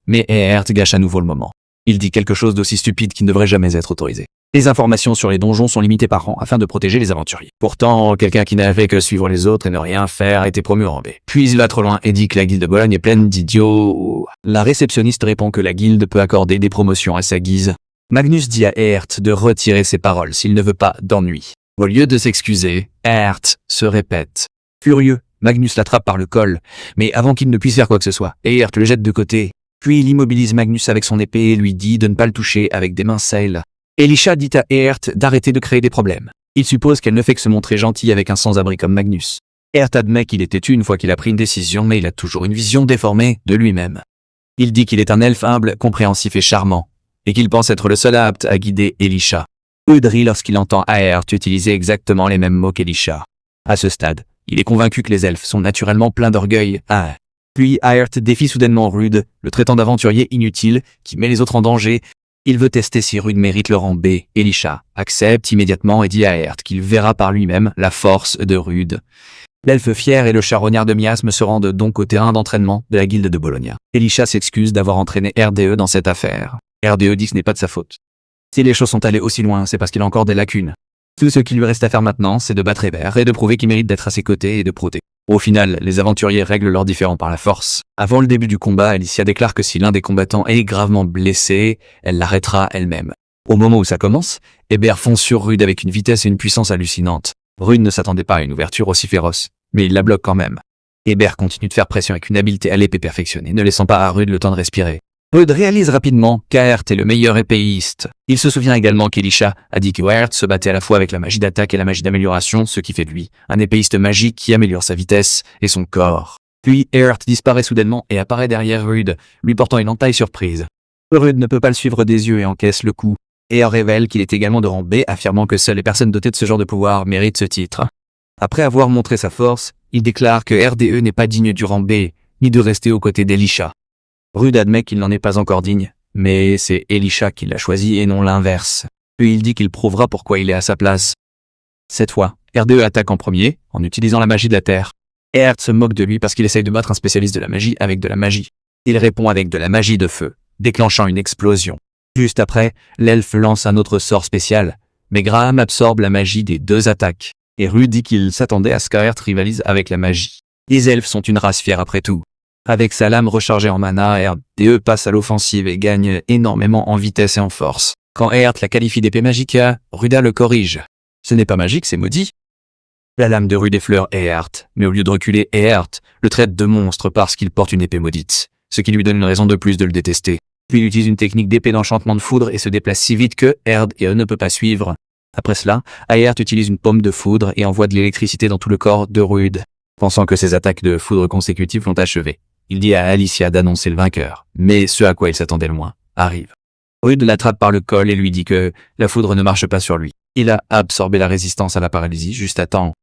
S1: Mais Eärth gâche à nouveau le moment. Il dit quelque chose d'aussi stupide qui ne devrait jamais être autorisé. Les informations sur les donjons sont limitées par rang afin de protéger les aventuriers. Pourtant, quelqu'un qui n'avait que suivre les autres et ne rien faire a été promu en B. Puis il va trop loin et dit que la guilde de Bologne est pleine d'idiots. La réceptionniste répond que la guilde peut accorder des promotions à sa guise. Magnus dit à Eärth de retirer ses paroles s'il ne veut pas d'ennui. Au lieu de s'excuser, Eärth se répète. Furieux, Magnus l'attrape par le col, mais avant qu'il ne puisse faire quoi que ce soit, Eärth le jette de côté. Puis il immobilise Magnus avec son épée et lui dit de ne pas le toucher avec des mains sales. Elisha dit à Eärth d'arrêter de créer des problèmes. Il suppose qu'elle ne fait que se montrer gentille avec un sans-abri comme Magnus. Eärth admet qu'il est têtu une fois qu'il a pris une décision, mais il a toujours une vision déformée de lui-même. Il dit qu'il est un elfe humble, compréhensif et charmant, et qu'il pense être le seul apte à guider Elisha. Rude rit lorsqu'il entend Eärth utiliser exactement les mêmes mots qu'Elisha. À ce stade, il est convaincu que les elfes sont naturellement pleins d'orgueil. Puis Eärth défie soudainement Rude, le traitant d'aventurier inutile, qui met les autres en danger. Il veut tester si Rude mérite le rang B. Elisha accepte immédiatement et dit à Eärth qu'il verra par lui-même la force de Rude. L'elfe fier et le charognard de miasme se rendent donc au terrain d'entraînement de la guilde de Bologna. Elisha s'excuse d'avoir entraîné RDE dans cette affaire. RDE dit que ce n'est pas de sa faute. Si les choses sont allées aussi loin, c'est parce qu'il a encore des lacunes. Tout ce qui lui reste à faire maintenant, c'est de battre Eber et de prouver qu'il mérite d'être à ses côtés et de protéger. Au final, les aventuriers règlent leurs différends par la force. Avant le début du combat, Alicia déclare que si l'un des combattants est gravement blessé, elle l'arrêtera elle-même. Au moment où ça commence, Eber fonce sur Rude avec une vitesse et une puissance hallucinantes. Rude ne s'attendait pas à une ouverture aussi féroce, mais il la bloque quand même. Eber continue de faire pression avec une habileté à l'épée perfectionnée, ne laissant pas à Rude le temps de respirer. Rude réalise rapidement qu'Eärth est le meilleur épéiste. Il se souvient également qu'Elisha a dit que Eärth se battait à la fois avec la magie d'attaque et la magie d'amélioration, ce qui fait de lui un épéiste magique qui améliore sa vitesse et son corps. Puis Eärth disparaît soudainement et apparaît derrière Rude, lui portant une entaille surprise. Rude ne peut pas le suivre des yeux et encaisse le coup. Eärth révèle qu'il est également de rang B, affirmant que seules les personnes dotées de ce genre de pouvoir méritent ce titre. Après avoir montré sa force, il déclare que RDE n'est pas digne du rang B, ni de rester aux côtés d'Elisha. Rude admet qu'il n'en est pas encore digne, mais c'est Elisha qui l'a choisi et non l'inverse. Puis il dit qu'il prouvera pourquoi il est à sa place. Cette fois, RDE attaque en premier, en utilisant la magie de la terre. Eärth se moque de lui parce qu'il essaye de battre un spécialiste de la magie avec de la magie. Il répond avec de la magie de feu, déclenchant une explosion. Juste après, l'elfe lance un autre sort spécial, mais Graham absorbe la magie des deux attaques. Et Rude dit qu'il s'attendait à ce qu'Eärth rivalise avec la magie. Les elfes sont une race fière après tout. Avec sa lame rechargée en mana, RDE passe à l'offensive et gagne énormément en vitesse et en force. Quand Eärth la qualifie d'épée magique, Ruda le corrige. Ce n'est pas magique, c'est maudit. La lame de Rude effleure Eärth, mais au lieu de reculer, Eärth le traite de monstre parce qu'il porte une épée maudite, ce qui lui donne une raison de plus de le détester. Puis il utilise une technique d'épée d'enchantement de foudre et se déplace si vite que RDE ne peut pas suivre. Après cela, Eärth utilise une paume de foudre et envoie de l'électricité dans tout le corps de Rude. Pensant que ses attaques de foudre consécutives l'ont achevé, il dit à Alicia d'annoncer le vainqueur. Mais ce à quoi il s'attendait le moins arrive. Rude l'attrape par le col et lui dit que la foudre ne marche pas sur lui. Il a absorbé la résistance à la paralysie juste à temps.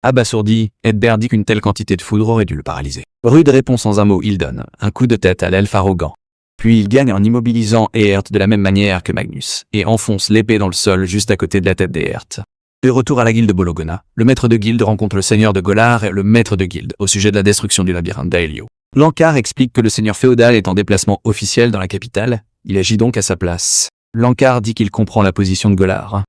S1: Abasourdi, Edbert dit qu'une telle quantité de foudre aurait dû le paralyser. Rude répond sans un mot, il donne un coup de tête à l'elfe arrogant. Puis il gagne en immobilisant Eärth de la même manière que Magnus, et enfonce l'épée dans le sol juste à côté de la tête d'Eärth. De retour à la guilde de Bologna, le maître de guilde rencontre le seigneur de Golard et le maître de guilde au sujet de la destruction du labyrinthe d'Aelio. Lankar explique que le seigneur féodal est en déplacement officiel dans la capitale, il agit donc à sa place. Lankar dit qu'il comprend la position de Golard.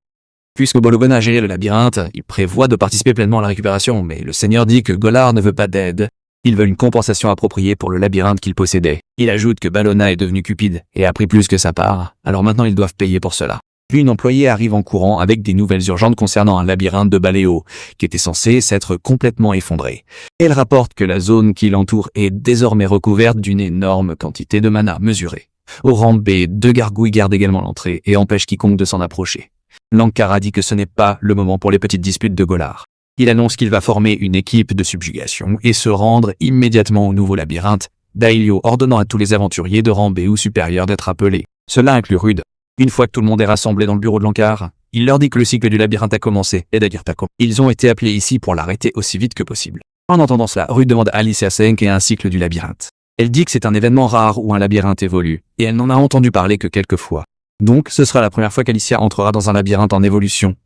S1: Puisque Bologna a géré le labyrinthe, il prévoit de participer pleinement à la récupération, mais le seigneur dit que Golard ne veut pas d'aide. Il veut une compensation appropriée pour le labyrinthe qu'il possédait. Il ajoute que Ballona est devenu cupide et a pris plus que sa part, alors maintenant ils doivent payer pour cela. Puis une employée arrive en courant avec des nouvelles urgentes concernant un labyrinthe de Baléo, qui était censé s'être complètement effondré. Elle rapporte que la zone qui l'entoure est désormais recouverte d'une énorme quantité de mana mesurée. Au rang B, 2 gargouilles gardent également l'entrée et empêchent quiconque de s'en approcher. Lankar a dit que ce n'est pas le moment pour les petites disputes de Golard. Il annonce qu'il va former une équipe de subjugation et se rendre immédiatement au nouveau labyrinthe d'Aelio, ordonnant à tous les aventuriers de rang B ou supérieur d'être appelés. Cela inclut Rude. Une fois que tout le monde est rassemblé dans le bureau de Lankar, il leur dit que le cycle du labyrinthe a commencé et d'ailleurs ils ont été appelés ici pour l'arrêter aussi vite que possible. En entendant cela, Rude demande à Alicia qu'est un cycle du labyrinthe. Elle dit que c'est un événement rare où un labyrinthe évolue, et elle n'en a entendu parler que quelques fois. Donc, ce sera la première fois qu'Alicia entrera dans un labyrinthe en évolution.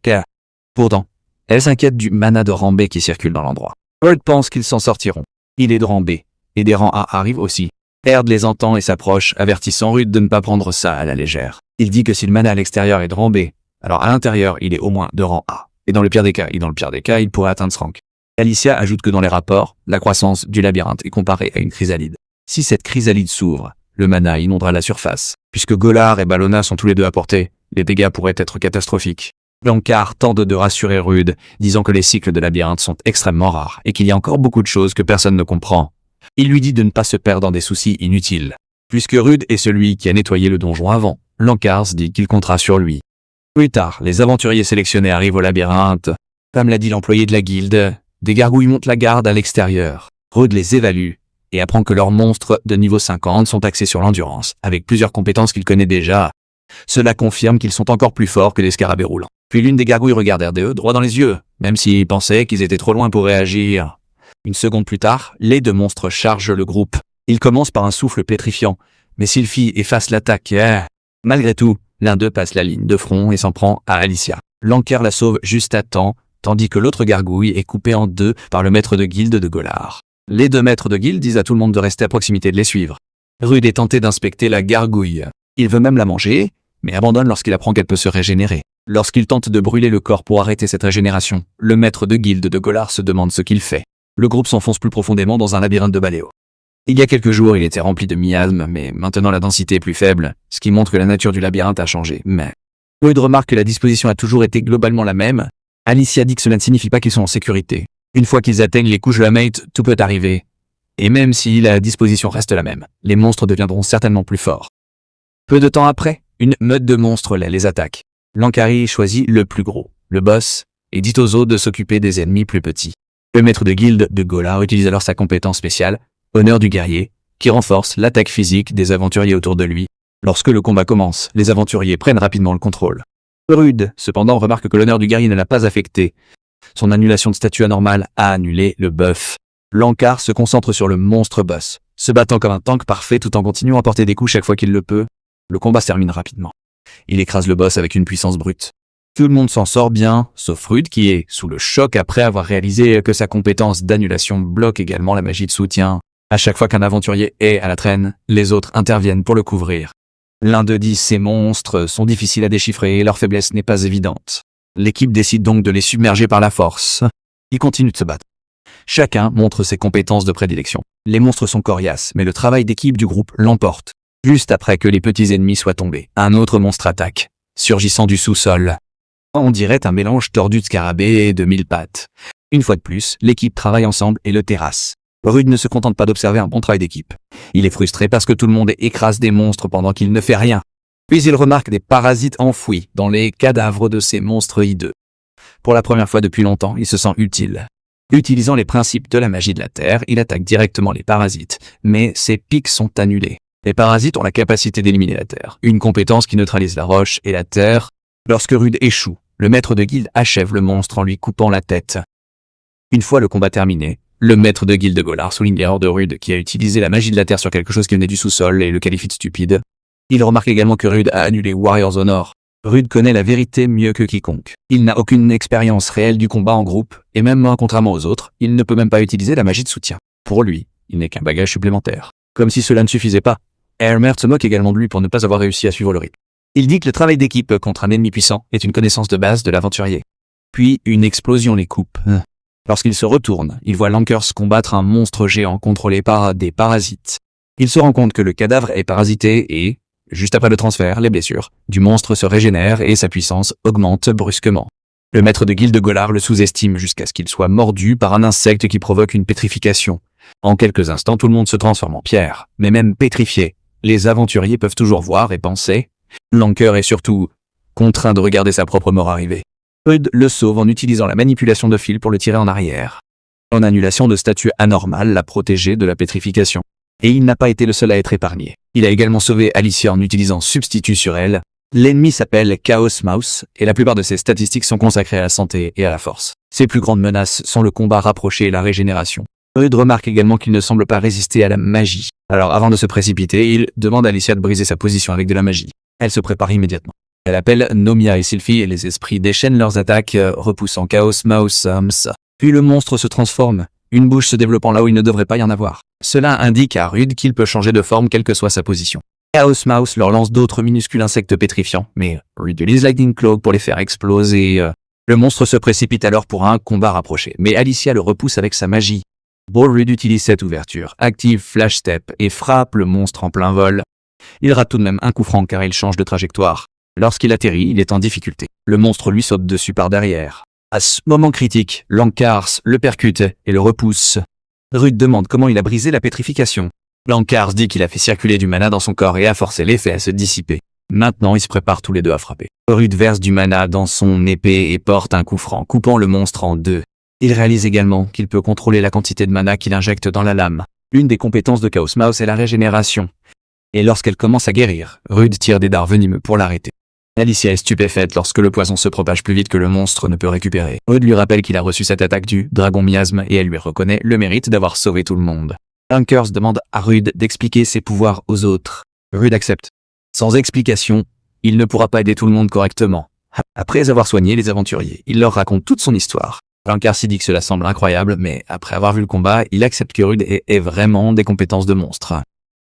S1: Pourtant, elle s'inquiète du mana de rang B qui circule dans l'endroit. Rude pense qu'ils s'en sortiront. Il est de rang B, et des rangs A arrivent aussi. Erd les entend et s'approche, avertissant Rude de ne pas prendre ça à la légère. Il dit que si le mana à l'extérieur est de rang B, alors à l'intérieur, il est au moins de rang A. Et dans le pire des cas, il pourrait atteindre ce rank. Alicia ajoute que dans les rapports, la croissance du labyrinthe est comparée à une chrysalide. Si cette chrysalide s'ouvre, le mana inondera la surface. Puisque Golar et Bellona sont tous les deux à portée, les dégâts pourraient être catastrophiques. Lankar tente de rassurer Rude, disant que les cycles de labyrinthe sont extrêmement rares et qu'il y a encore beaucoup de choses que personne ne comprend. Il lui dit de ne pas se perdre dans des soucis inutiles. Puisque Rude est celui qui a nettoyé le donjon avant, Lankar se dit qu'il comptera sur lui. Plus tard, les aventuriers sélectionnés arrivent au labyrinthe. Comme l'a dit l'employé de la guilde, des gargouilles montent la garde à l'extérieur. Rude les évalue et apprend que leurs monstres de niveau 50 sont axés sur l'endurance, avec plusieurs compétences qu'il connaît déjà. Cela confirme qu'ils sont encore plus forts que les scarabées roulants. Puis l'une des gargouilles regarde RDE droit dans les yeux, même s'il pensait qu'ils étaient trop loin pour réagir. Une seconde plus tard, les deux monstres chargent le groupe. Ils commencent par un souffle pétrifiant, mais Sylphie efface l'attaque. Malgré tout, l'un d'eux passe la ligne de front et s'en prend à Alicia. Lankar la sauve juste à temps, tandis que l'autre gargouille est coupée en deux par le maître de guilde de Golar. Les deux maîtres de guilde disent à tout le monde de rester à proximité et de les suivre. Rude est tenté d'inspecter la gargouille. Il veut même la manger, mais abandonne lorsqu'il apprend qu'elle peut se régénérer. Lorsqu'il tente de brûler le corps pour arrêter cette régénération, le maître de guilde de Golar se demande ce qu'il fait. Le groupe s'enfonce plus profondément dans un labyrinthe de baléo. Il y a quelques jours, il était rempli de miasmes, mais maintenant la densité est plus faible, ce qui montre que la nature du labyrinthe a changé. Mais Rude remarque que la disposition a toujours été globalement la même. Alicia dit que cela ne signifie pas qu'ils sont en sécurité. Une fois qu'ils atteignent les couches de la Mate, tout peut arriver. Et même si la disposition reste la même, les monstres deviendront certainement plus forts. Peu de temps après, une meute de monstres les attaque. Lankari choisit le plus gros, le boss, et dit aux autres de s'occuper des ennemis plus petits. Le maître de guilde de Golar utilise alors sa compétence spéciale, Honneur du guerrier, qui renforce l'attaque physique des aventuriers autour de lui. Lorsque le combat commence, les aventuriers prennent rapidement le contrôle. Rude, cependant, remarque que l'honneur du guerrier ne l'a pas affecté. Son annulation de statut anormal a annulé le buff. Lankar se concentre sur le monstre boss, se battant comme un tank parfait tout en continuant à porter des coups chaque fois qu'il le peut. Le combat se termine rapidement. Il écrase le boss avec une puissance brute. Tout le monde s'en sort bien, sauf Rude qui est sous le choc après avoir réalisé que sa compétence d'annulation bloque également la magie de soutien. À chaque fois qu'un aventurier est à la traîne, les autres interviennent pour le couvrir. L'un d'eux dit ces monstres sont difficiles à déchiffrer et leur faiblesse n'est pas évidente. L'équipe décide donc de les submerger par la force. Ils continuent de se battre. Chacun montre ses compétences de prédilection. Les monstres sont coriaces, mais le travail d'équipe du groupe l'emporte. Juste après que les petits ennemis soient tombés, un autre monstre attaque, surgissant du sous-sol. On dirait un mélange tordu de scarabée et de 1000 pattes. Une fois de plus, l'équipe travaille ensemble et le terrasse. Rude ne se contente pas d'observer un bon travail d'équipe. Il est frustré parce que tout le monde écrase des monstres pendant qu'il ne fait rien. Puis il remarque des parasites enfouis dans les cadavres de ces monstres hideux. Pour la première fois depuis longtemps, il se sent utile. Utilisant les principes de la magie de la Terre, il attaque directement les parasites, mais ses pics sont annulés. Les parasites ont la capacité d'éliminer la Terre, une compétence qui neutralise la roche et la Terre. Lorsque Rude échoue, le maître de guilde achève le monstre en lui coupant la tête. Une fois le combat terminé, le maître de guilde de Golar souligne l'erreur de Rude qui a utilisé la magie de la Terre sur quelque chose qui venait du sous-sol et le qualifie de stupide. Il remarque également que Rude a annulé Warriors Honor. Rude connaît la vérité mieux que quiconque. Il n'a aucune expérience réelle du combat en groupe, et même contrairement aux autres, il ne peut même pas utiliser la magie de soutien. Pour lui, il n'est qu'un bagage supplémentaire. Comme si cela ne suffisait pas, Hermert se moque également de lui pour ne pas avoir réussi à suivre le rythme. Il dit que le travail d'équipe contre un ennemi puissant est une connaissance de base de l'aventurier. Puis une explosion les coupe. Lorsqu'il se retourne, il voit Lankers combattre un monstre géant contrôlé par des parasites. Il se rend compte que le cadavre est parasité et, juste après le transfert, les blessures du monstre se régénèrent et sa puissance augmente brusquement. Le maître de guilde de Golar le sous-estime jusqu'à ce qu'il soit mordu par un insecte qui provoque une pétrification. En quelques instants, tout le monde se transforme en pierre, mais même pétrifié. Les aventuriers peuvent toujours voir et penser. Lanker est surtout contraint de regarder sa propre mort arriver. Rude le sauve en utilisant la manipulation de fil pour le tirer en arrière. En annulation de statut anormal l'a protégé de la pétrification. Et il n'a pas été le seul à être épargné. Il a également sauvé Alicia en utilisant substitut sur elle. L'ennemi s'appelle Chaos Mouse, et la plupart de ses statistiques sont consacrées à la santé et à la force. Ses plus grandes menaces sont le combat rapproché et la régénération. Rude remarque également qu'il ne semble pas résister à la magie. Alors avant de se précipiter, il demande à Alicia de briser sa position avec de la magie. Elle se prépare immédiatement. Elle appelle Nomia et Sylphie et les esprits déchaînent leurs attaques, repoussant Chaos Mouse. Puis le monstre se transforme, une bouche se développant là où il ne devrait pas y en avoir. Cela indique à Rude qu'il peut changer de forme quelle que soit sa position. Chaos Mouse leur lance d'autres minuscules insectes pétrifiants, mais Rude utilise Lightning Cloak pour les faire exploser. Le monstre se précipite alors pour un combat rapproché, mais Alicia le repousse avec sa magie. Rude utilise cette ouverture, active Flash Step et frappe le monstre en plein vol. Il rate tout de même un coup franc car il change de trajectoire. Lorsqu'il atterrit, il est en difficulté. Le monstre lui saute dessus par derrière. À ce moment critique, Lankars le percute et le repousse. Rude demande comment il a brisé la pétrification. Lankars dit qu'il a fait circuler du mana dans son corps et a forcé l'effet à se dissiper. Maintenant, ils se préparent tous les deux à frapper. Rude verse du mana dans son épée et porte un coup franc, coupant le monstre en deux. Il réalise également qu'il peut contrôler la quantité de mana qu'il injecte dans la lame. L'une des compétences de Chaos Mouse est la régénération. Et lorsqu'elle commence à guérir, Rude tire des dards venimeux pour l'arrêter. Alicia est stupéfaite lorsque le poison se propage plus vite que le monstre ne peut récupérer. Rude lui rappelle qu'il a reçu cette attaque du dragon miasme et elle lui reconnaît le mérite d'avoir sauvé tout le monde. Lankars demande à Rude d'expliquer ses pouvoirs aux autres. Rude accepte. Sans explication, il ne pourra pas aider tout le monde correctement. Après avoir soigné les aventuriers, il leur raconte toute son histoire. Lankars dit que cela semble incroyable, mais après avoir vu le combat, il accepte que Rude ait vraiment des compétences de monstre.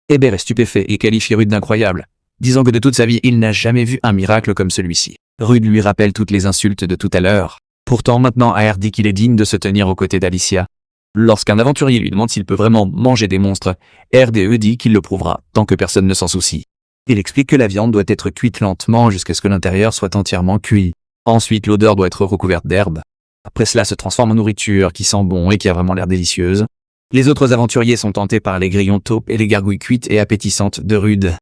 S1: Eber est stupéfait et qualifie Rude d'incroyable, disant que de toute sa vie, il n'a jamais vu un miracle comme celui-ci. Rude lui rappelle toutes les insultes de tout à l'heure. Pourtant, maintenant, AR dit qu'il est digne de se tenir aux côtés d'Alicia. Lorsqu'un aventurier lui demande s'il peut vraiment manger des monstres, RDE dit qu'il le prouvera, tant que personne ne s'en soucie. Il explique que la viande doit être cuite lentement jusqu'à ce que l'intérieur soit entièrement cuit. Ensuite, l'odeur doit être recouverte d'herbe. Après cela se transforme en nourriture qui sent bon et qui a vraiment l'air délicieuse. Les autres aventuriers sont tentés par les grillons taupes et les gargouilles cuites et appétissantes de Rude.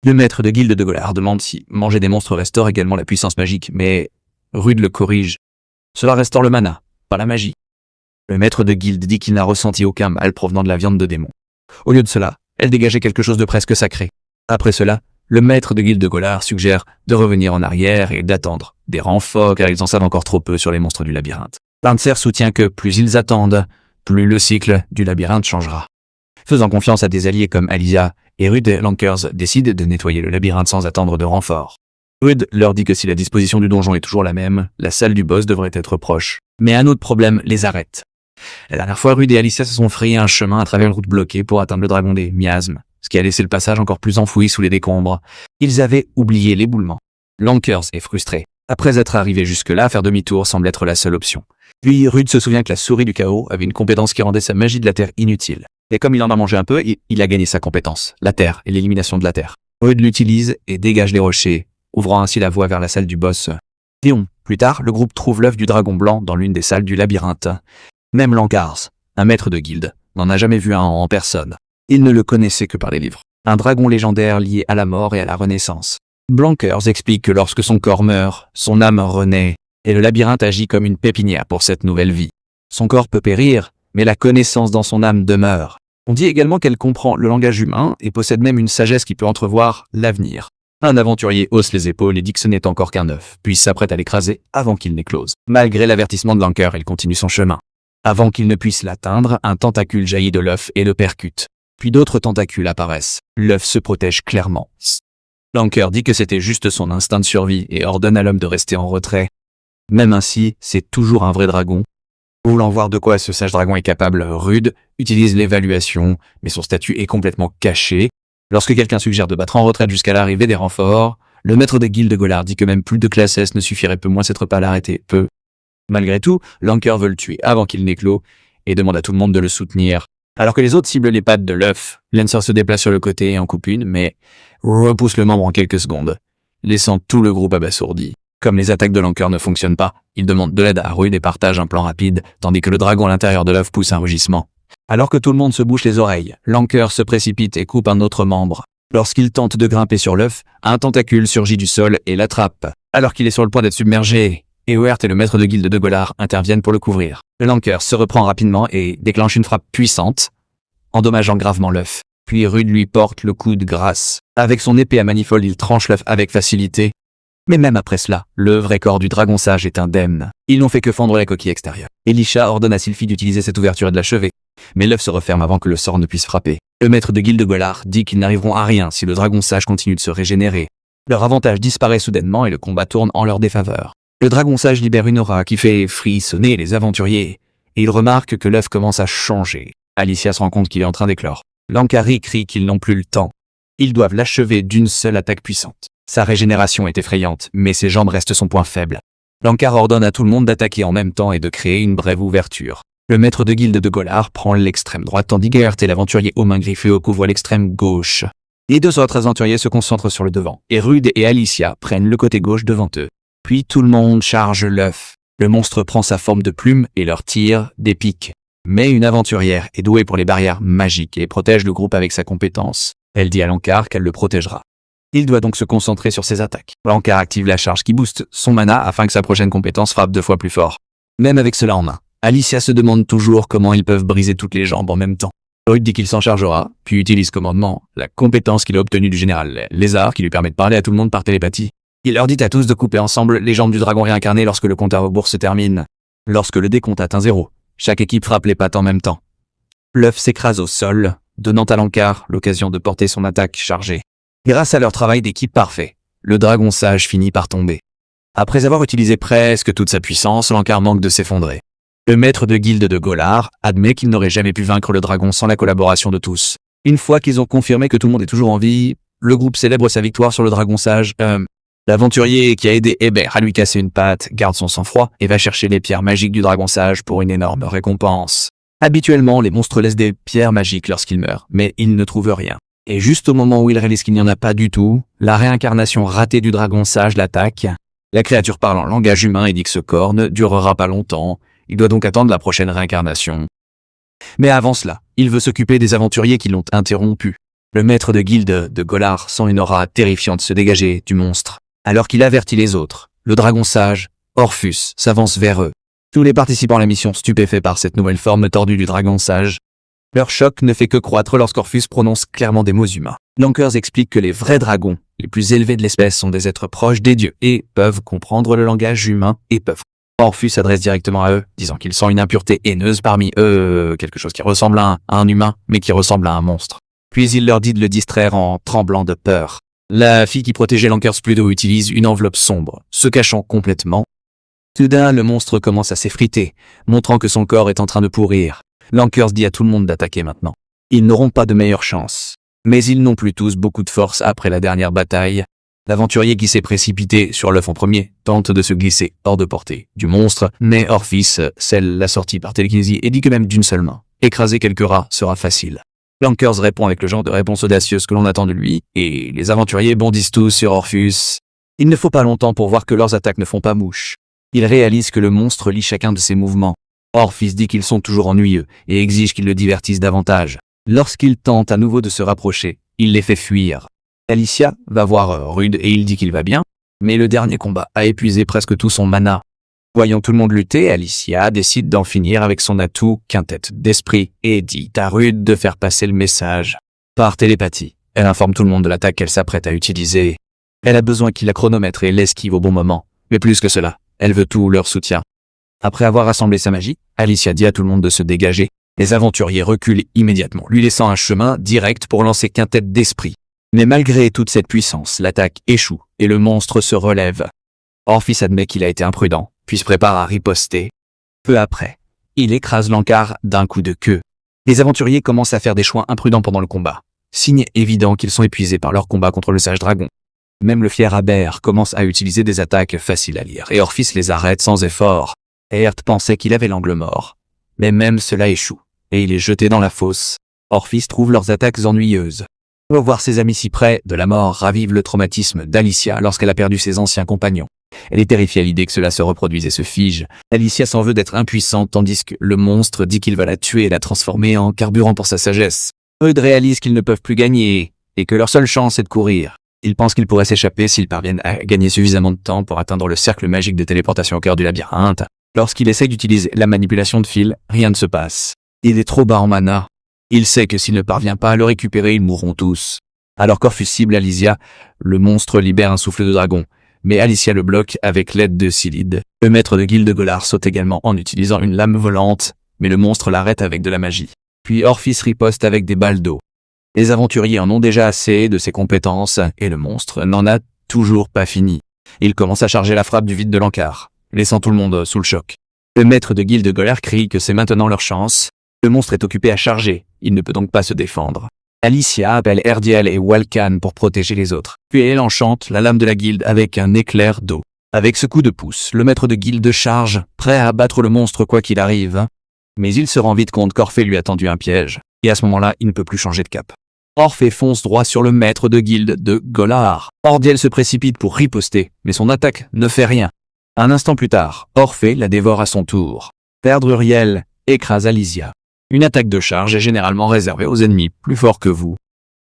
S1: Le maître de guilde de Golard demande si manger des monstres restaure également la puissance magique, mais Rude le corrige. Cela restaure le mana, pas la magie. Le maître de guilde dit qu'il n'a ressenti aucun mal provenant de la viande de démon. Au lieu de cela, elle dégageait quelque chose de presque sacré. Après cela, le maître de guilde de Golard suggère de revenir en arrière et d'attendre des renforts car ils en savent encore trop peu sur les monstres du labyrinthe. Lancer soutient que plus ils attendent, plus le cycle du labyrinthe changera. Faisant confiance à des alliés comme Alicia et Rude, Lankars décident de nettoyer le labyrinthe sans attendre de renfort. Rude leur dit que si la disposition du donjon est toujours la même, la salle du boss devrait être proche. Mais un autre problème les arrête. La dernière fois, Rude et Alicia se sont frayés un chemin à travers une route bloquée pour atteindre le dragon des miasmes, ce qui a laissé le passage encore plus enfoui sous les décombres. Ils avaient oublié l'éboulement. Lankars est frustré. Après être arrivé jusque-là, faire demi-tour semble être la seule option. Puis Rude se souvient que la souris du chaos avait une compétence qui rendait sa magie de la terre inutile. Et comme il en a mangé un peu, il a gagné sa compétence, la terre et l'élimination de la terre. Rude l'utilise et dégage les rochers, ouvrant ainsi la voie vers la salle du boss. Léon. Plus tard, le groupe trouve l'œuf du dragon blanc dans l'une des salles du labyrinthe. Même Lankars, un maître de guilde, n'en a jamais vu un en personne. Il ne le connaissait que par les livres. Un dragon légendaire lié à la mort et à la renaissance. Blankers explique que lorsque son corps meurt, son âme renaît, et le labyrinthe agit comme une pépinière pour cette nouvelle vie. Son corps peut périr, mais la connaissance dans son âme demeure. On dit également qu'elle comprend le langage humain et possède même une sagesse qui peut entrevoir l'avenir. Un aventurier hausse les épaules et dit que ce n'est encore qu'un œuf, puis s'apprête à l'écraser avant qu'il n'éclose. Malgré l'avertissement de Lankars, il continue son chemin. Avant qu'il ne puisse l'atteindre, un tentacule jaillit de l'œuf et le percute. Puis d'autres tentacules apparaissent. L'œuf se protège clairement. Lankars dit que c'était juste son instinct de survie et ordonne à l'homme de rester en retrait. Même ainsi, c'est toujours un vrai dragon. Voulant voir de quoi ce sage dragon est capable, Rude utilise l'évaluation, mais son statut est complètement caché. Lorsque quelqu'un suggère de battre en retraite jusqu'à l'arrivée des renforts, le maître des guildes de Golard dit que même plus de classe S ne suffirait peu moins s'être pas l'arrêter. Malgré tout, Lankars veut le tuer avant qu'il n'éclose et demande à tout le monde de le soutenir. Alors que les autres ciblent les pattes de l'œuf, Lancer se déplace sur le côté et en coupe une, mais repousse le membre en quelques secondes, laissant tout le groupe abasourdi. Comme les attaques de Lankars ne fonctionnent pas, il demande de l'aide à Rude et partage un plan rapide, tandis que le dragon à l'intérieur de l'œuf pousse un rugissement. Alors que tout le monde se bouche les oreilles, Lankars se précipite et coupe un autre membre. Lorsqu'il tente de grimper sur l'œuf, un tentacule surgit du sol et l'attrape. Alors qu'il est sur le point d'être submergé, Eoert et le maître de guilde de Golard interviennent pour le couvrir. Lankars se reprend rapidement et déclenche une frappe puissante, endommageant gravement l'œuf. Puis Rude lui porte le coup de grâce. Avec son épée à manifold, il tranche l'œuf avec facilité. Mais même après cela, le vrai corps du dragon sage est indemne. Ils n'ont fait que fendre la coquille extérieure. Elisha ordonne à Sylphie d'utiliser cette ouverture et de l'achever. Mais l'œuf se referme avant que le sort ne puisse frapper. Le maître de guilde Golard dit qu'ils n'arriveront à rien si le dragon sage continue de se régénérer. Leur avantage disparaît soudainement et le combat tourne en leur défaveur. Le dragon sage libère une aura qui fait frissonner les aventuriers, et il remarque que l'œuf commence à changer. Alicia se rend compte qu'il est en train d'éclore. Lankari crie qu'ils n'ont plus le temps. Ils doivent l'achever d'une seule attaque puissante. Sa régénération est effrayante, mais ses jambes restent son point faible. Lankar ordonne à tout le monde d'attaquer en même temps et de créer une brève ouverture. Le maître de guilde de Golard prend l'extrême droite tandis qu'Aert et l'aventurier aux mains griffées couvre l'extrême gauche. Les deux autres aventuriers se concentrent sur le devant, et Rude et Alicia prennent le côté gauche devant eux. Puis tout le monde charge l'œuf. Le monstre prend sa forme de plume et leur tire des pics. Mais une aventurière est douée pour les barrières magiques et protège le groupe avec sa compétence. Elle dit à Lankar qu'elle le protégera. Il doit donc se concentrer sur ses attaques. Lankar active la charge qui booste son mana afin que sa prochaine compétence frappe 2 fois plus fort. Même avec cela en main, Alicia se demande toujours comment ils peuvent briser toutes les jambes en même temps. Rude dit qu'il s'en chargera, puis utilise commandement, la compétence qu'il a obtenue du général Lézard qui lui permet de parler à tout le monde par télépathie. Il leur dit à tous de couper ensemble les jambes du dragon réincarné lorsque le compte à rebours se termine. Lorsque le décompte atteint 0, chaque équipe frappe les pattes en même temps. L'œuf s'écrase au sol, donnant à Lankar l'occasion de porter son attaque chargée. Grâce à leur travail d'équipe parfait, le dragon sage finit par tomber. Après avoir utilisé presque toute sa puissance, Lankar manque de s'effondrer. Le maître de guilde de Golard admet qu'il n'aurait jamais pu vaincre le dragon sans la collaboration de tous. Une fois qu'ils ont confirmé que tout le monde est toujours en vie, le groupe célèbre sa victoire sur le dragon sage. L'aventurier qui a aidé Hébert à lui casser une patte garde son sang-froid et va chercher les pierres magiques du dragon sage pour une énorme récompense. Habituellement, les monstres laissent des pierres magiques lorsqu'ils meurent, mais ils ne trouvent rien. Et juste au moment où ils réalisent qu'il n'y en a pas du tout, la réincarnation ratée du dragon sage l'attaque. La créature parle en langage humain et dit que ce corps ne durera pas longtemps. Il doit donc attendre la prochaine réincarnation. Mais avant cela, il veut s'occuper des aventuriers qui l'ont interrompu. Le maître de guilde de Golard sent une aura terrifiante se dégager du monstre. Alors qu'il avertit les autres, le dragon sage, Orphus, s'avance vers eux. Tous les participants à la mission stupéfaits par cette nouvelle forme tordue du dragon sage. Leur choc ne fait que croître lorsqu'Orphus prononce clairement des mots humains. Lankers explique que les vrais dragons, les plus élevés de l'espèce, sont des êtres proches des dieux et peuvent comprendre le langage humain et peuvent. Orphus s'adresse directement à eux, disant qu'il sent une impureté haineuse parmi eux, quelque chose qui ressemble à un humain, mais qui ressemble à un monstre. Puis il leur dit de le distraire en tremblant de peur. La fille qui protégeait Lankers Pluto utilise une enveloppe sombre, se cachant complètement. Soudain, le monstre commence à s'effriter, montrant que son corps est en train de pourrir. Lankers dit à tout le monde d'attaquer maintenant. Ils n'auront pas de meilleure chance. Mais ils n'ont plus tous beaucoup de force après la dernière bataille. L'aventurier qui s'est précipité sur l'œuf en premier tente de se glisser hors de portée du monstre, mais Orphis scelle la sortie par télékinésie et dit que même d'une seule main, écraser quelques rats sera facile. Lankers répond avec le genre de réponse audacieuse que l'on attend de lui, et les aventuriers bondissent tous sur Orphus. Il ne faut pas longtemps pour voir que leurs attaques ne font pas mouche. Ils réalisent que le monstre lit chacun de ses mouvements. Orphis dit qu'ils sont toujours ennuyeux et exige qu'ils le divertissent davantage. Lorsqu'il tente à nouveau de se rapprocher, il les fait fuir. Alicia va voir Rude et il dit qu'il va bien, mais le dernier combat a épuisé presque tout son mana. Voyant tout le monde lutter, Alicia décide d'en finir avec son atout quintette d'esprit et dit à Rude de faire passer le message. Par télépathie, elle informe tout le monde de l'attaque qu'elle s'apprête à utiliser. Elle a besoin qu'il la chronomètre et l'esquive au bon moment, mais plus que cela, elle veut tout leur soutien. Après avoir rassemblé sa magie, Alicia dit à tout le monde de se dégager. Les aventuriers reculent immédiatement, lui laissant un chemin direct pour lancer quintette d'esprit. Mais malgré toute cette puissance, l'attaque échoue et le monstre se relève. Orphis admet qu'il a été imprudent, puis se prépare à riposter. Peu après, il écrase Lankar d'un coup de queue. Les aventuriers commencent à faire des choix imprudents pendant le combat, signe évident qu'ils sont épuisés par leur combat contre le sage dragon. Même le fier Hébert commence à utiliser des attaques faciles à lire et Orphis les arrête sans effort. Aert pensait qu'il avait l'angle mort, mais même cela échoue, et il est jeté dans la fosse. Orphis trouve leurs attaques ennuyeuses. Revoir ses amis si près de la mort ravive le traumatisme d'Alicia lorsqu'elle a perdu ses anciens compagnons. Elle est terrifiée à l'idée que cela se reproduise et se fige. Alicia s'en veut d'être impuissante tandis que le monstre dit qu'il va la tuer et la transformer en carburant pour sa sagesse. Rude réalise qu'ils ne peuvent plus gagner et que leur seule chance est de courir. Ils pensent qu'ils pourraient s'échapper s'ils parviennent à gagner suffisamment de temps pour atteindre le cercle magique de téléportation au cœur du labyrinthe. Lorsqu'il essaye d'utiliser la manipulation de fil, rien ne se passe. Il est trop bas en mana. Il sait que s'il ne parvient pas à le récupérer, ils mourront tous. Alors qu'Orphus cible Alicia, le monstre libère un souffle de dragon. Mais Alicia le bloque avec l'aide de Silide. Le maître de guilde Golard saute également en utilisant une lame volante, mais le monstre l'arrête avec de la magie. puis Orphis riposte avec des balles d'eau. Les aventuriers en ont déjà assez de ses compétences, et le monstre n'en a toujours pas fini. Il commence à charger la frappe du vide de l'encart, laissant tout le monde sous le choc. Le maître de guilde Golar crie que c'est maintenant leur chance. Le monstre est occupé à charger, il ne peut donc pas se défendre. Alicia appelle Erdiel et Walkan pour protéger les autres. Puis elle enchante la lame de la guilde avec un éclair d'eau. Avec ce coup de pouce, le maître de guilde charge, prêt à abattre le monstre quoi qu'il arrive. Mais il se rend vite compte qu'Orphée lui a tendu un piège, et à ce moment-là, il ne peut plus changer de cap. Orphée fonce droit sur le maître de guilde de Golar. Erdiel se précipite pour riposter, mais son attaque ne fait rien. Un instant plus tard, Orphée la dévore à son tour. Perdre Uriel écrase Alicia. Une attaque de charge est généralement réservée aux ennemis plus forts que vous.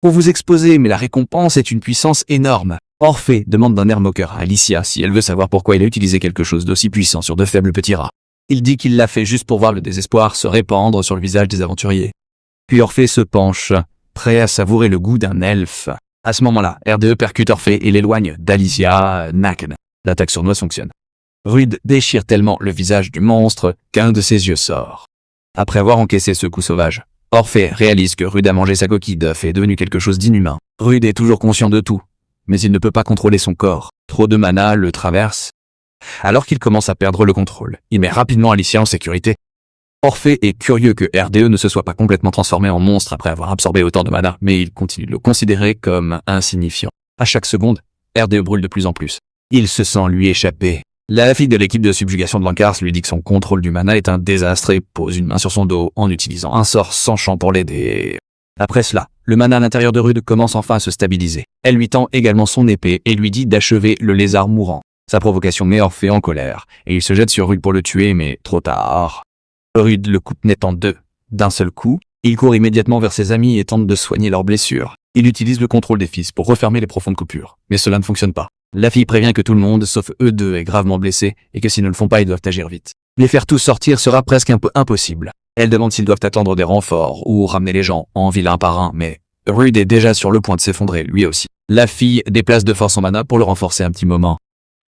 S1: Pour vous exposer, mais la récompense est une puissance énorme. Orphée demande d'un air moqueur à Alicia si elle veut savoir pourquoi il a utilisé quelque chose d'aussi puissant sur de faibles petits rats. Il dit qu'il l'a fait juste pour voir le désespoir se répandre sur le visage des aventuriers. Puis Orphée se penche, prêt à savourer le goût d'un elfe. À ce moment-là, RDE percute Orphée et l'éloigne d'Alicia Naken. L'attaque sournoise fonctionne. Rude déchire tellement le visage du monstre qu'un de ses yeux sort. Après avoir encaissé ce coup sauvage, Orphée réalise que Rude a mangé sa coquille d'œuf et est devenu quelque chose d'inhumain. Rude est toujours conscient de tout, mais il ne peut pas contrôler son corps. Trop de mana le traverse. Alors qu'il commence à perdre le contrôle, il met rapidement Alicia en sécurité. Orphée est curieux que RDE ne se soit pas complètement transformé en monstre après avoir absorbé autant de mana, mais il continue de le considérer comme insignifiant. À chaque seconde, RDE brûle de plus en plus. Il se sent lui échapper. La fille de l'équipe de subjugation de Lankars lui dit que son contrôle du mana est un désastre et pose une main sur son dos en utilisant un sort sans champ pour l'aider. Après cela, le mana à l'intérieur de Rude commence enfin à se stabiliser. Elle lui tend également son épée et lui dit d'achever le lézard mourant. Sa provocation met Orphée en colère, et il se jette sur Rude pour le tuer, mais trop tard. Rude le coupe net en deux. D'un seul coup, il court immédiatement vers ses amis et tente de soigner leurs blessures. Il utilise le contrôle des fils pour refermer les profondes coupures, mais cela ne fonctionne pas. La fille prévient que tout le monde, sauf eux deux, est gravement blessé, et que s'ils ne le font pas, ils doivent agir vite. Les faire tous sortir sera presque un peu impossible. Elle demande s'ils doivent attendre des renforts, ou ramener les gens en ville un par un, mais Rude est déjà sur le point de s'effondrer, lui aussi. La fille déplace de force son mana pour le renforcer un petit moment.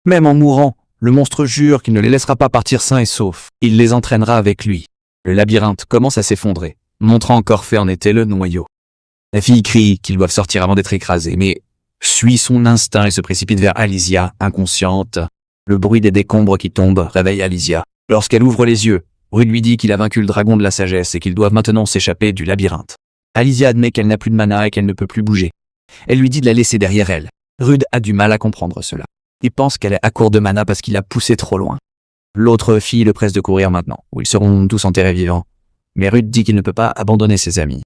S1: Même en mourant, le monstre jure qu'il ne les laissera pas partir sains et saufs. Il les entraînera avec lui. Le labyrinthe commence à s'effondrer, montrant qu'Orphée en était le noyau. La fille crie qu'ils doivent sortir avant d'être écrasés, mais suit son instinct et se précipite vers Alicia, inconsciente. Le bruit des décombres qui tombent réveille Alicia. Lorsqu'elle ouvre les yeux, Rude lui dit qu'il a vaincu le dragon de la sagesse et qu'ils doivent maintenant s'échapper du labyrinthe. Alicia admet qu'elle n'a plus de mana et qu'elle ne peut plus bouger. Elle lui dit de la laisser derrière elle. Rude a du mal à comprendre cela. Il pense qu'elle est à court de mana parce qu'il a poussé trop loin. L'autre fille le presse de courir maintenant, où ils seront tous enterrés vivants. Mais Rude dit qu'il ne peut pas abandonner ses amis.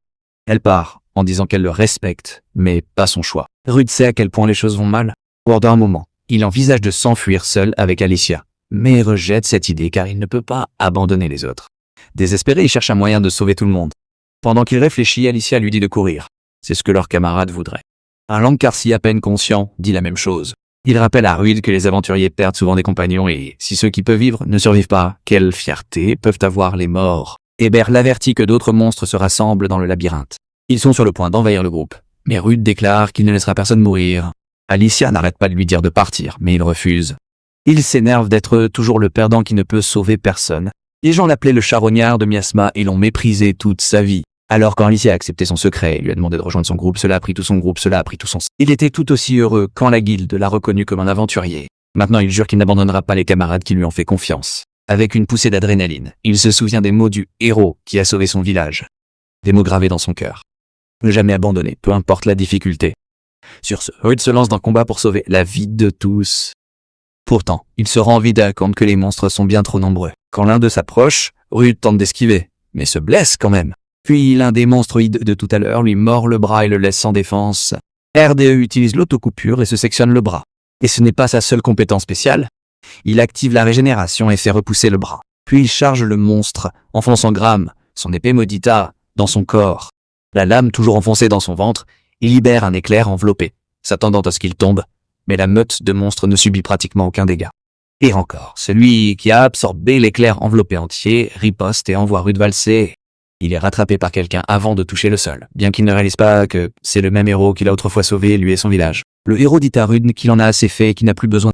S1: Elle part, en disant qu'elle le respecte, mais pas son choix. Rude sait à quel point les choses vont mal. Pendant un moment, il envisage de s'enfuir seul avec Alicia, mais rejette cette idée car il ne peut pas abandonner les autres. Désespéré, il cherche un moyen de sauver tout le monde. Pendant qu'il réfléchit, Alicia lui dit de courir. C'est ce que leurs camarades voudraient. Un Lankarsi à peine conscient dit la même chose. Il rappelle à Rude que les aventuriers perdent souvent des compagnons et si ceux qui peuvent vivre ne survivent pas, quelle fierté peuvent avoir les morts. Hébert l'avertit que d'autres monstres se rassemblent dans le labyrinthe. Ils sont sur le point d'envahir le groupe, mais Rude déclare qu'il ne laissera personne mourir. Alicia n'arrête pas de lui dire de partir, mais il refuse. Il s'énerve d'être toujours le perdant qui ne peut sauver personne. Les gens l'appelaient le charognard de Miasma et l'ont méprisé toute sa vie. Alors quand Alicia a accepté son secret et lui a demandé de rejoindre son groupe, cela a pris tout son groupe, cela a pris tout son... Il était tout aussi heureux quand la guilde l'a reconnu comme un aventurier. Maintenant il jure qu'il n'abandonnera pas les camarades qui lui ont fait confiance. Avec une poussée d'adrénaline, il se souvient des mots du héros qui a sauvé son village. Des mots gravés dans son cœur. Ne jamais abandonner, peu importe la difficulté. Sur ce, Rude se lance dans le combat pour sauver la vie de tous. Pourtant, il se rend vite compte que les monstres sont bien trop nombreux. Quand l'un d'eux s'approche, Rude tente d'esquiver, mais se blesse quand même. Puis l'un des monstroïdes de tout à l'heure lui mord le bras et le laisse sans défense. RDE utilise l'autocoupure et se sectionne le bras. Et ce n'est pas sa seule compétence spéciale. Il active la régénération et fait repousser le bras. Puis il charge le monstre, enfonçant Gram, son épée maudita, dans son corps. La lame toujours enfoncée dans son ventre, il libère un éclair enveloppé, s'attendant à ce qu'il tombe, mais la meute de monstres ne subit pratiquement aucun dégât. Et encore, celui qui a absorbé l'éclair enveloppé entier riposte et envoie Rude valser. Il est rattrapé par quelqu'un avant de toucher le sol, bien qu'il ne réalise pas que c'est le même héros qu'il a autrefois sauvé lui et son village. Le héros dit à Rude qu'il en a assez fait et qu'il n'a plus besoin